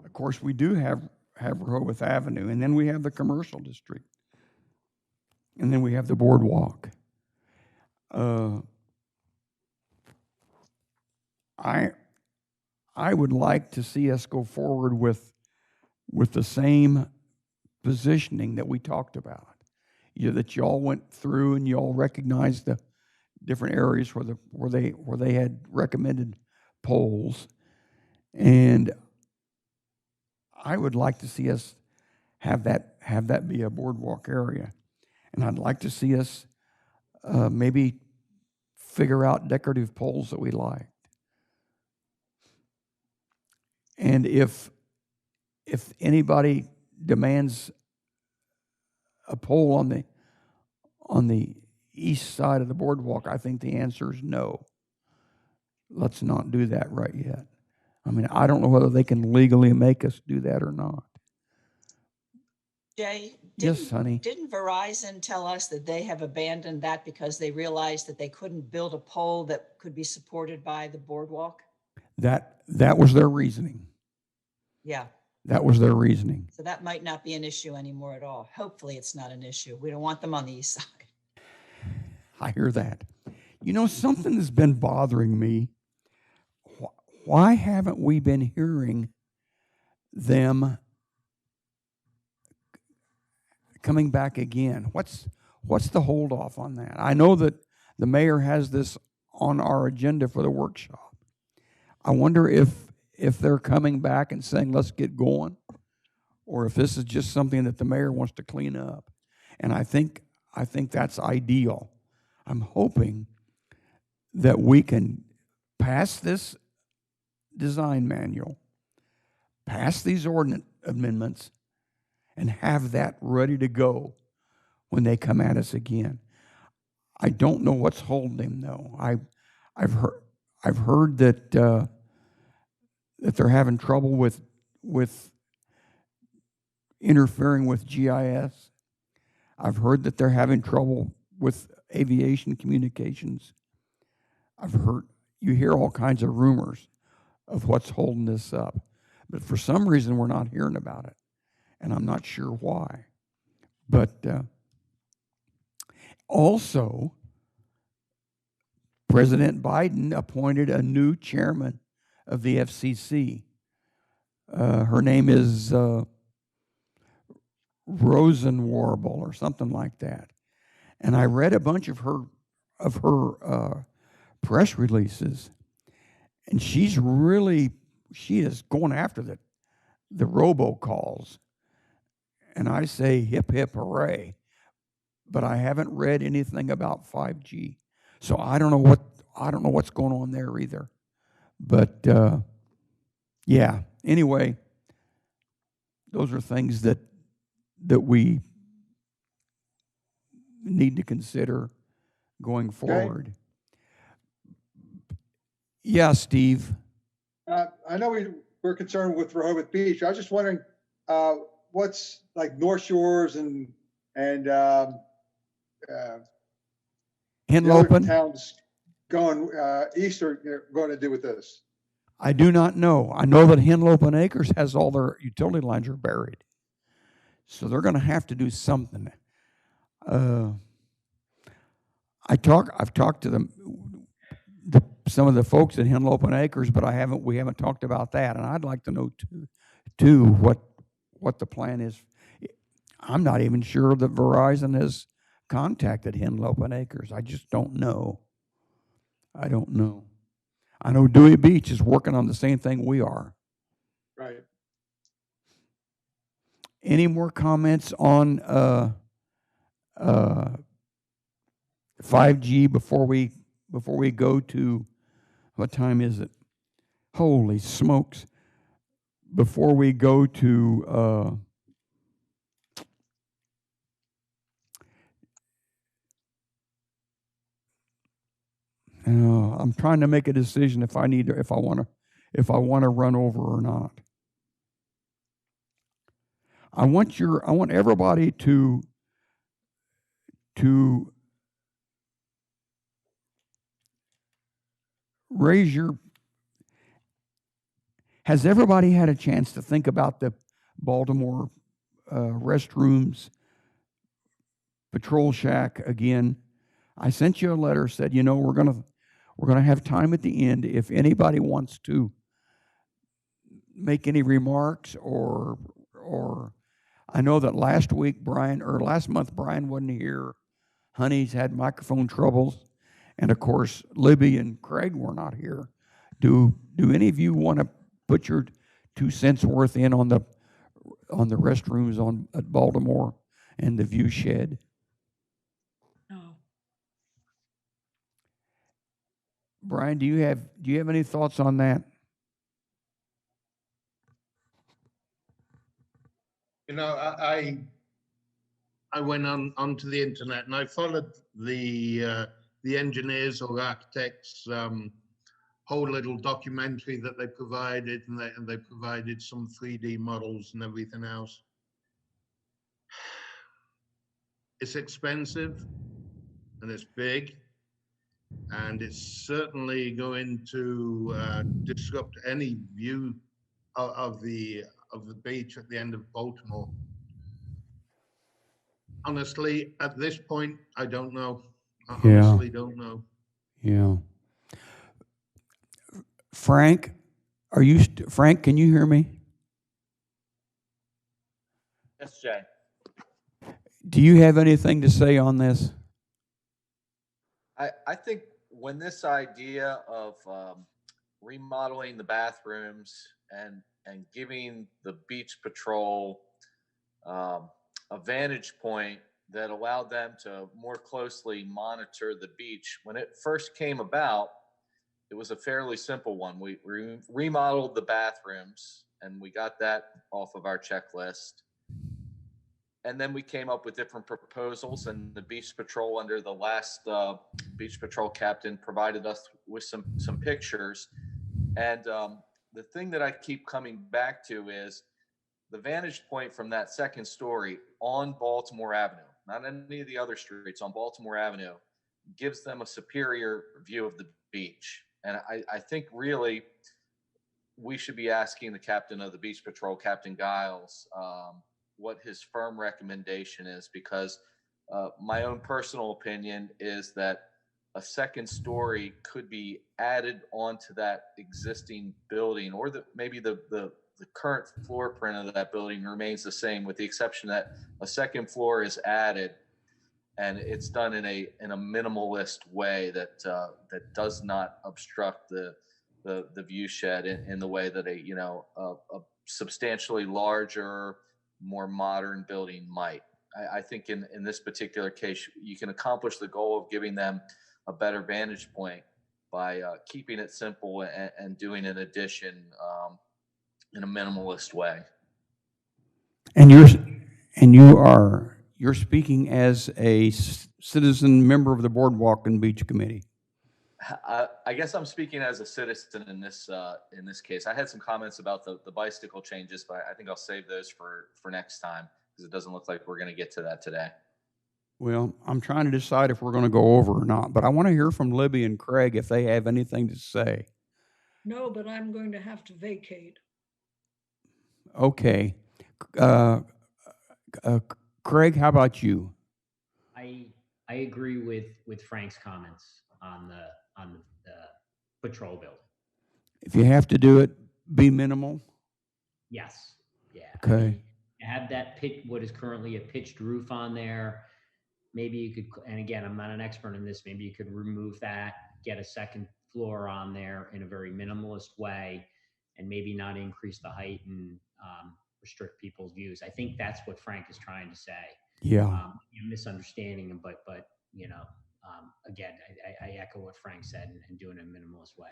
Of course, we do have Rehoboth Avenue, and then we have the commercial district, and then we have the Boardwalk. I would like to see us go forward with the same positioning that we talked about. That y'all went through and y'all recognized the different areas where they had recommended polls, and I would like to see us have that be a boardwalk area, and I'd like to see us maybe figure out decorative poles that we like. And if anybody demands a pole on the east side of the boardwalk, I think the answer is no. Let's not do that right yet. I mean, I don't know whether they can legally make us do that or not. Jay, Yes, honey. didn't Verizon tell us that they have abandoned that because they realized that they couldn't build a pole that could be supported by the boardwalk? That was their reasoning. Yeah. That was their reasoning. So that might not be an issue anymore at all. Hopefully it's not an issue. We don't want them on the east side. I hear that. You know, something that's been bothering me. Why haven't we been hearing them coming back again? What's the holdoff on that? I know that the mayor has this on our agenda for the workshop. I wonder if they're coming back and saying, let's get going, or if this is just something that the mayor wants to clean up. And I think that's ideal. I'm hoping that we can pass this design manual, pass these ordinance amendments, and have that ready to go when they come at us again. I don't know what's holding them though. I've heard that that they're having trouble with interfering with GIS. I've heard that they're having trouble with aviation communications. You hear all kinds of rumors of what's holding this up, but for some reason we're not hearing about it, and I'm not sure why. But also, President Biden appointed a new chairman of the FCC. Her name is Rosenwarble or something like that. And I read a bunch of her press releases, and she is going after the robocalls. And I say hip hip hooray, but I haven't read anything about 5G, so I don't know what's going on there either. But yeah. Anyway, those are things that we need to consider going forward. Okay. Yeah, Steve. I know we're concerned with Rehoboth Beach. I was just wondering what's like North Shores and Henlopen towns going east are going to do with this. I do not know. I know that Henlopen Acres has all their utility lines are buried, so they're going to have to do something. I've talked to some of the folks at Henlopen Acres, but we haven't talked about that, and I'd like to know too what the plan is. I'm not even sure that Verizon has contacted Henlopen Acres. I just don't know. I don't know. I know Dewey Beach is working on the same thing we are. Right. Any more comments on 5G before we go to, what time is it? Holy smokes. Before we go to, I'm trying to make a decision if I want to run over or not. I want everybody to raise your. Has everybody had a chance to think about the Baltimore restrooms, patrol shack again? I sent you a letter, said, we're gonna have time at the end if anybody wants to make any remarks or I know that last month Brian wasn't here. Honey's had microphone troubles, and of course Libby and Craig were not here. Do any of you want to put your 2 cents worth in on the restrooms at Baltimore and the view shed? No. Brian, do you have any thoughts on that? I went onto the internet and I followed the engineers or architects whole little documentary that they provided, and they provided some 3D models and everything else. It's expensive and it's big, and it's certainly going to disrupt any view of the beach at the end of Baltimore. Honestly, at this point, I don't know. I honestly don't know. Yeah. Frank, Frank, can you hear me? Yes, Jay. Do you have anything to say on this? I think when this idea of remodeling the bathrooms and giving the beach patrol a vantage point that allowed them to more closely monitor the beach, when it first came about, it was a fairly simple one. We remodeled the bathrooms and we got that off of our checklist. And then we came up with different proposals, and the beach patrol under the last beach patrol captain provided us with some pictures. And the thing that I keep coming back to is the vantage point from that second story on Baltimore Avenue, not any of the other streets, on Baltimore Avenue, gives them a superior view of the beach. And I think really we should be asking the captain of the beach patrol, Captain Giles, what his firm recommendation is, because my own personal opinion is that a second story could be added onto that existing building, or maybe the current floor print of that building remains the same, with the exception that a second floor is added, and it's done in a minimalist way that does not obstruct the view shed in the way that a substantially larger, more modern building might. I think in this particular case, you can accomplish the goal of giving them a better vantage point by keeping it simple and doing an addition in a minimalist way. And you're speaking as a citizen member of the Boardwalk and Beach Committee. I guess I'm speaking as a citizen in this case. I had some comments about the bicycle changes, but I think I'll save those for next time, because it doesn't look like we're going to get to that today. Well, I'm trying to decide if we're going to go over or not, but I want to hear from Libby and Craig if they have anything to say. No, but I'm going to have to vacate. Okay. Craig, how about you? I agree with Frank's comments on the patrol building. If you have to do it, be minimal. Yes. Yeah. Okay. I mean, have that what is currently a pitched roof on there. Maybe you could, and again, I'm not an expert in this, maybe you could remove that, get a second floor on there in a very minimalist way, and maybe not increase the height and restrict people's views. I think that's what Frank is trying to say. Yeah. You're misunderstanding him, but again, I echo what Frank said and doing it in a minimalist way.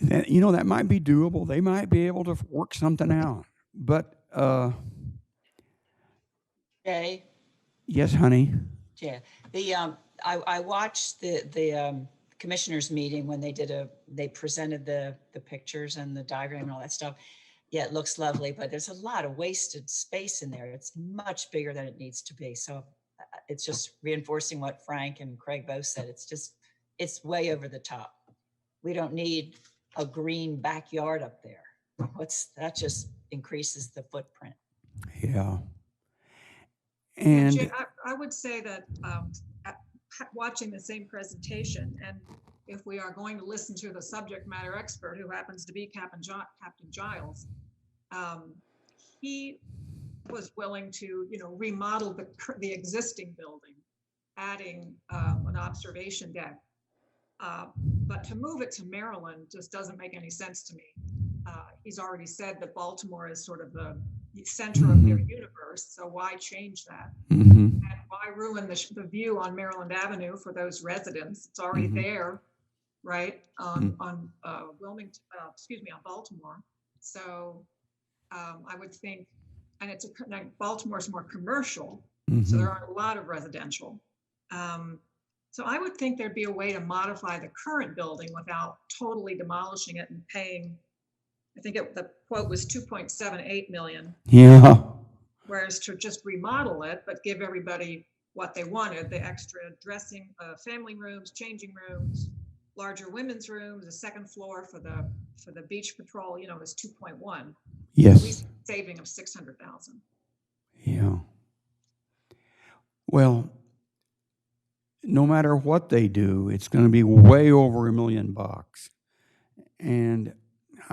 And that, you know, that might be doable. They might be able to work something out. But Jay, yes, honey. yeah, I watched the commissioners meeting when they presented the pictures and the diagram and all that stuff. Yeah, it looks lovely, but there's a lot of wasted space in there. It's much bigger than it needs to be. So it's just reinforcing what Frank and Craig both said. It's way over the top. We don't need a green backyard up there. That just increases the footprint. Yeah. And And Jay, I would say that watching the same presentation, and if we are going to listen to the subject matter expert, who happens to be Captain Giles, he was willing to, remodel the existing building, adding an observation deck. But to move it to Maryland just doesn't make any sense to me. He's already said that Baltimore is sort of the center of their universe, so why change that? And why ruin the view on Maryland Avenue for those residents? It's already there, right, on Wilmington, on Baltimore. So I would think, and Baltimore's more commercial, so there aren't a lot of residential. So I would think there'd be a way to modify the current building without totally demolishing it and paying, I think the quote was 2.78 million. yeah. Whereas to just remodel it, but give everybody what they wanted, the extra dressing, family rooms, changing rooms, larger women's rooms, a second floor for the beach patrol, is 2.1. Yes. At least saving of 600,000. Yeah. Well, no matter what they do, it's going to be way over $1 million. And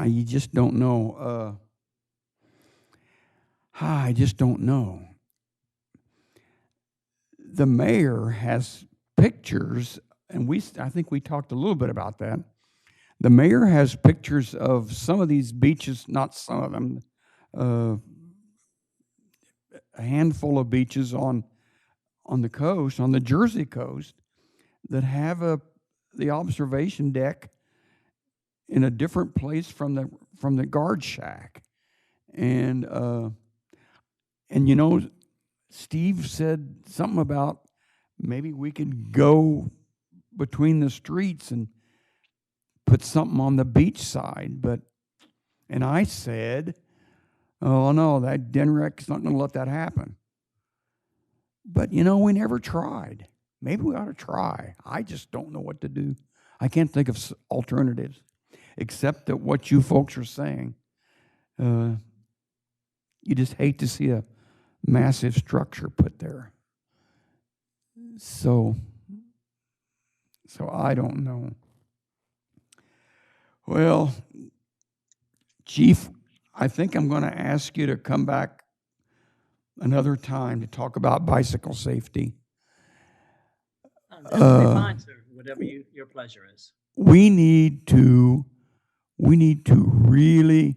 you just don't know. I just don't know. The mayor has pictures, and I think we talked a little bit about that. The mayor has pictures of some of these beaches, not some of them, a handful of beaches on the coast, on the Jersey coast, that have the observation deck in a different place from the guard shack. And Steve said something about maybe we could go between the streets and put something on the beach side. And I said, oh no, that DNREC's not going to let that happen. But we never tried. Maybe we ought to try. I just don't know what to do. I can't think of alternatives, except that what you folks are saying. You just hate to see a massive structure put there. So I don't know. Well, Chief, I think I'm going to ask you to come back another time to talk about bicycle safety. That'll be fine, sir. Whatever your pleasure is. We need to really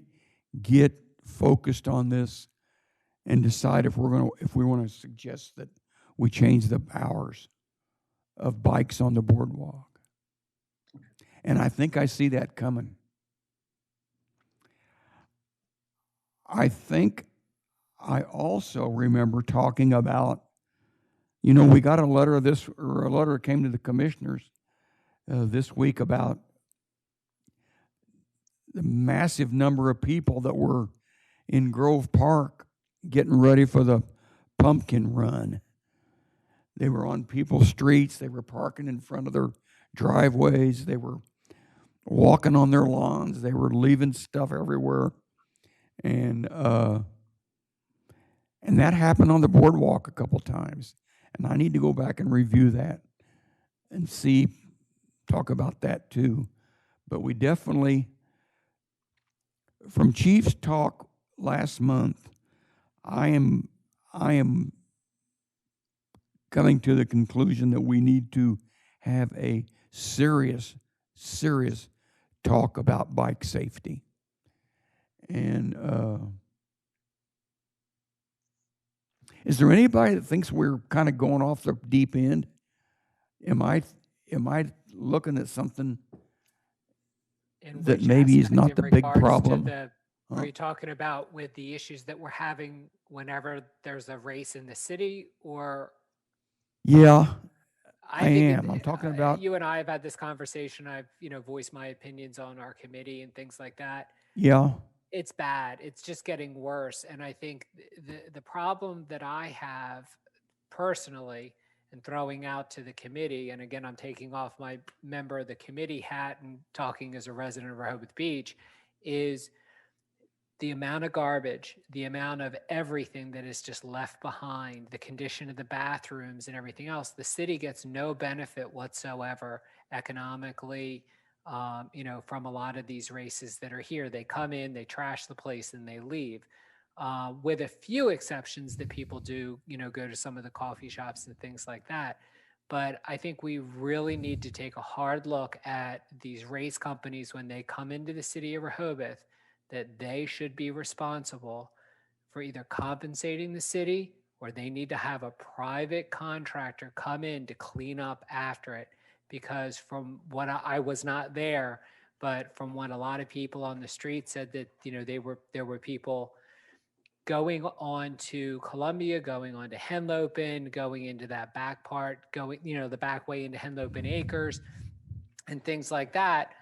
get focused on this and decide if we want to suggest that we change the hours of bikes on the boardwalk. And I think I see that coming. I think I also remember talking about, we got a letter came to the commissioners this week about the massive number of people that were in Grove Park getting ready for the pumpkin run. They were on people's streets. They were parking in front of their driveways. They were walking on their lawns. They were leaving stuff everywhere. And that happened on the boardwalk a couple times. And I need to go back and review that and talk about that too. But we definitely, from Chief's talk last month, I am coming to the conclusion that we need to have a serious talk about bike safety. And is there anybody that thinks we're kind of going off the deep end? Am I, am I looking at something In that which maybe is aspect? not In the big regards to problem? the, Huh? are you talking about with the issues that we're having whenever there's a race in the city, or? Yeah, I I think am. I'm talking about, you and I have had this conversation. I've, voiced my opinions on our committee and things like that. yeah, It's bad. It's just getting worse. And I think the problem that I have personally, and throwing out to the committee, and again, I'm taking off my member of the committee hat and talking as a resident of Rehoboth Beach, is the amount of garbage, the amount of everything that is just left behind, the condition of the bathrooms and everything else. The city gets no benefit whatsoever economically, from a lot of these races that are here. They come in, they trash the place, and they leave. With a few exceptions that people do, go to some of the coffee shops and things like that. But I think we really need to take a hard look at these race companies when they come into the city of Rehoboth, that they should be responsible for either compensating the city, or they need to have a private contractor come in to clean up after it. Because from what I was not there, but from what a lot of people on the street said, that there were people going on to Columbia, going on to Henlopen, going into that back part, the back way into Henlopen Acres and things like that.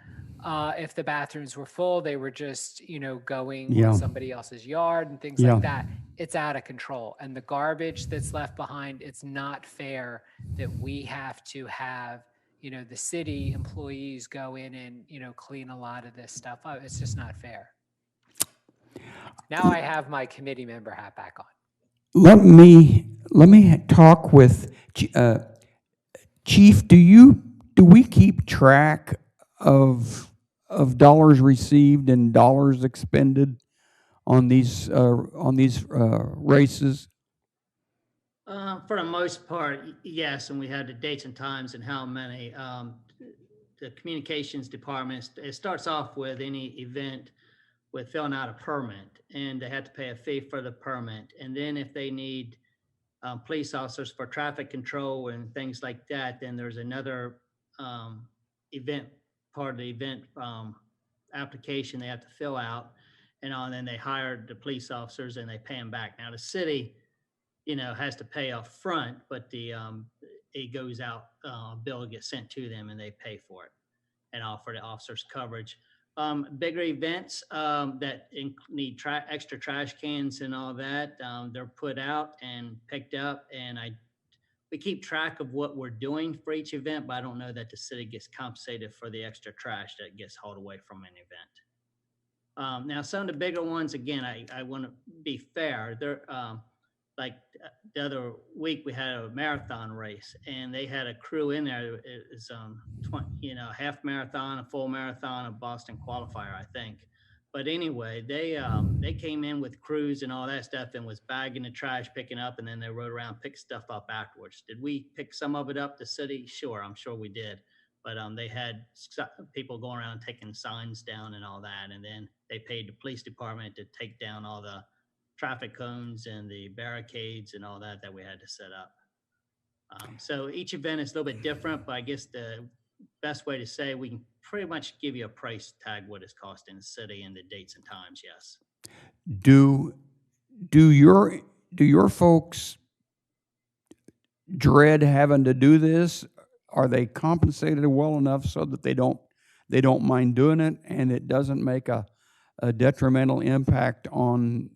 If the bathrooms were full, they were just, going yeah, in somebody else's yard and things yeah. like that. It's out of control. And the garbage that's left behind, it's not fair that we have to have, the city employees go in and, clean a lot of this stuff up. It's just not fair. Now I have my committee member hat back on. Let me talk with Chief. Do we keep track of dollars received and dollars expended on these races? For the most part, yes, and we had the dates and times and how many. The communications department, it starts off with any event with filling out a permit, and they have to pay a fee for the permit. And then if they need police officers for traffic control and things like that, then there's another event, part of the event application they have to fill out. And then they hire the police officers and they pay them back. Now the city, has to pay up front, but it goes out, bill gets sent to them and they pay for it and offer the officers coverage. Bigger events that need extra trash cans and all that, they're put out and picked up, and we keep track of what we're doing for each event, but I don't know that the city gets compensated for the extra trash that gets hauled away from an event. Now, some of the bigger ones, again, I want to be fair. They're like the other week we had a marathon race, and they had a crew in there. It was half marathon, a full marathon, a Boston qualifier, I think. But anyway, they came in with crews and all that stuff and was bagging the trash, picking up, and then they rode around, picked stuff up afterwards. Did we pick some of it up, the city? Sure, I'm sure we did. But they had people going around taking signs down and all that, and then they paid the police department to take down all the traffic cones and the barricades and all that we had to set up. So each event is a little bit different, but I guess the best way to say, we can pretty much give you a price tag what it's costing the city and the dates and times. Yes. Do your folks dread having to do this? Are they compensated well enough so that they don't mind doing it, and it doesn't make a detrimental impact on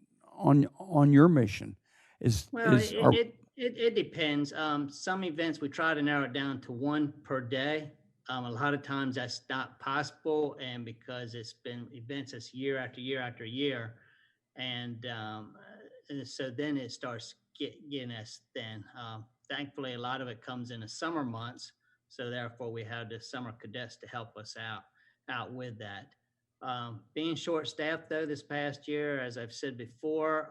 your mission? It depends. Some events we try to narrow it down to one per day. A lot of times that's not possible, and because it's been events that's year after year after year, and so then it starts getting us thin. Thankfully, a lot of it comes in the summer months, so therefore we have the summer cadets to help us out with that. Being short-staffed, though, this past year, as I've said before,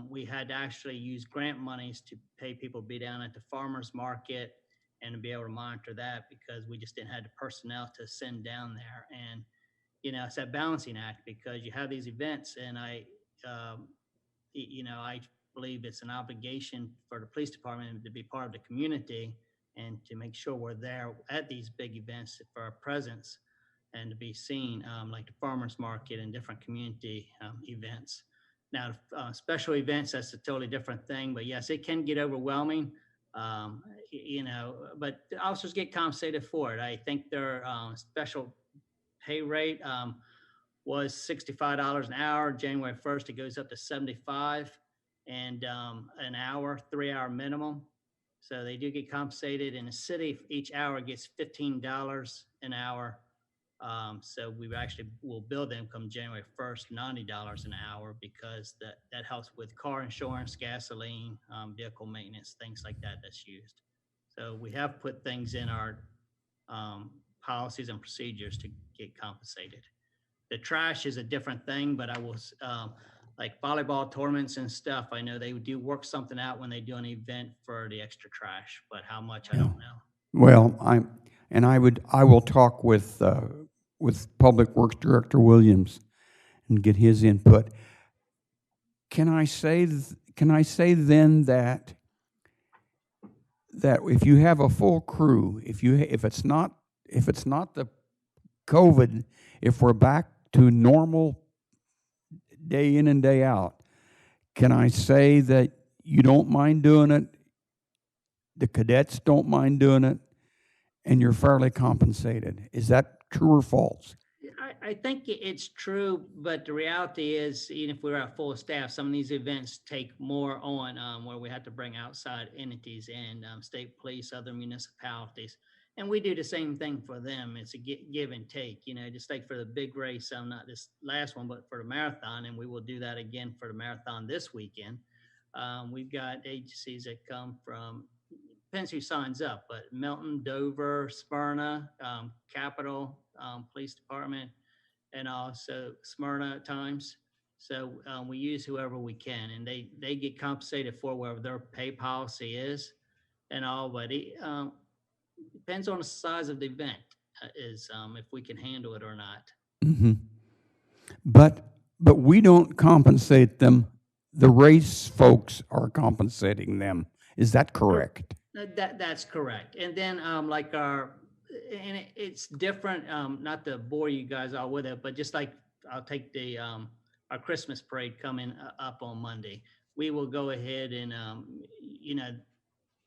we had to actually use grant monies to pay people to be down at the farmers market and to be able to monitor that, because we just didn't have the personnel to send down there. And, it's that balancing act, because you have these events, and I believe it's an obligation for the police department to be part of the community and to make sure we're there at these big events for our presence and to be seen, like the farmers market and different community events. Now, special events, that's a totally different thing, but yes, it can get overwhelming, but the officers get compensated for it. I think their special pay rate was $65 an hour. January 1st, it goes up to 75 and an hour, 3-hour minimum. So they do get compensated. In the city, each hour gets $15 an hour. So we actually will bill them come January 1st, $90 an hour, because that helps with car insurance, gasoline, vehicle maintenance, things like that that's used. So we have put things in our policies and procedures to get compensated. The trash is a different thing, but I was like volleyball tournaments and stuff. I know they do work something out when they do an event for the extra trash, but how much, I don't know. Well, I will talk with Public Works Director Williams and get his input. Can I say then that if you have a full crew, if it's not the COVID, if we're back to normal day in and day out, can I say that you don't mind doing it, the cadets don't mind doing it, and you're fairly compensated? Is that true or false? I think it's true, but the reality is, even if we're at full staff, some of these events take more on where we have to bring outside entities in, state police, other municipalities. And we do the same thing for them. It's a give and take, just like for the big race, not this last one, but for the marathon. And we will do that again for the marathon this weekend. We've got agencies that come from, depends who signs up, but Milton, Dover, Smyrna, Capitol, Police Department, and also Smyrna at times. So we use whoever we can, and they get compensated for whatever their pay policy is and all, but it depends on the size of the event, if we can handle it or not. Mm-hmm. But we don't compensate them. The race folks are compensating them. Is that correct? That's correct. And then it's different, not to bore you guys all with it, but just like I'll take our Christmas parade coming up on Monday. We will go ahead and,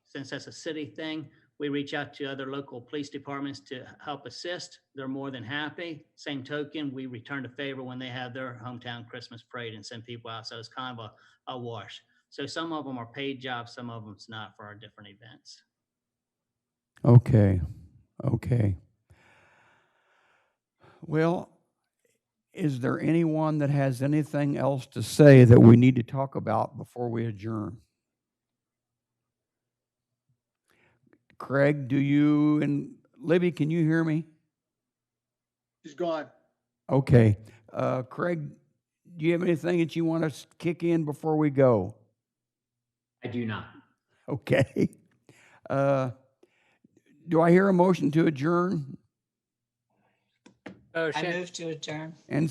since that's a city thing, we reach out to other local police departments to help assist. They're more than happy. Same token, we return the favor when they have their hometown Christmas parade and send people out. So it's kind of a wash. So some of them are paid jobs, some of them's not for our different events. Okay. Well, is there anyone that has anything else to say that we need to talk about before we adjourn? Craig, and Libby, can you hear me? She's gone. Okay. Craig, do you have anything that you want to kick in before we go? I do not. Okay. Do I hear a motion to adjourn? Oh, I move to adjourn. And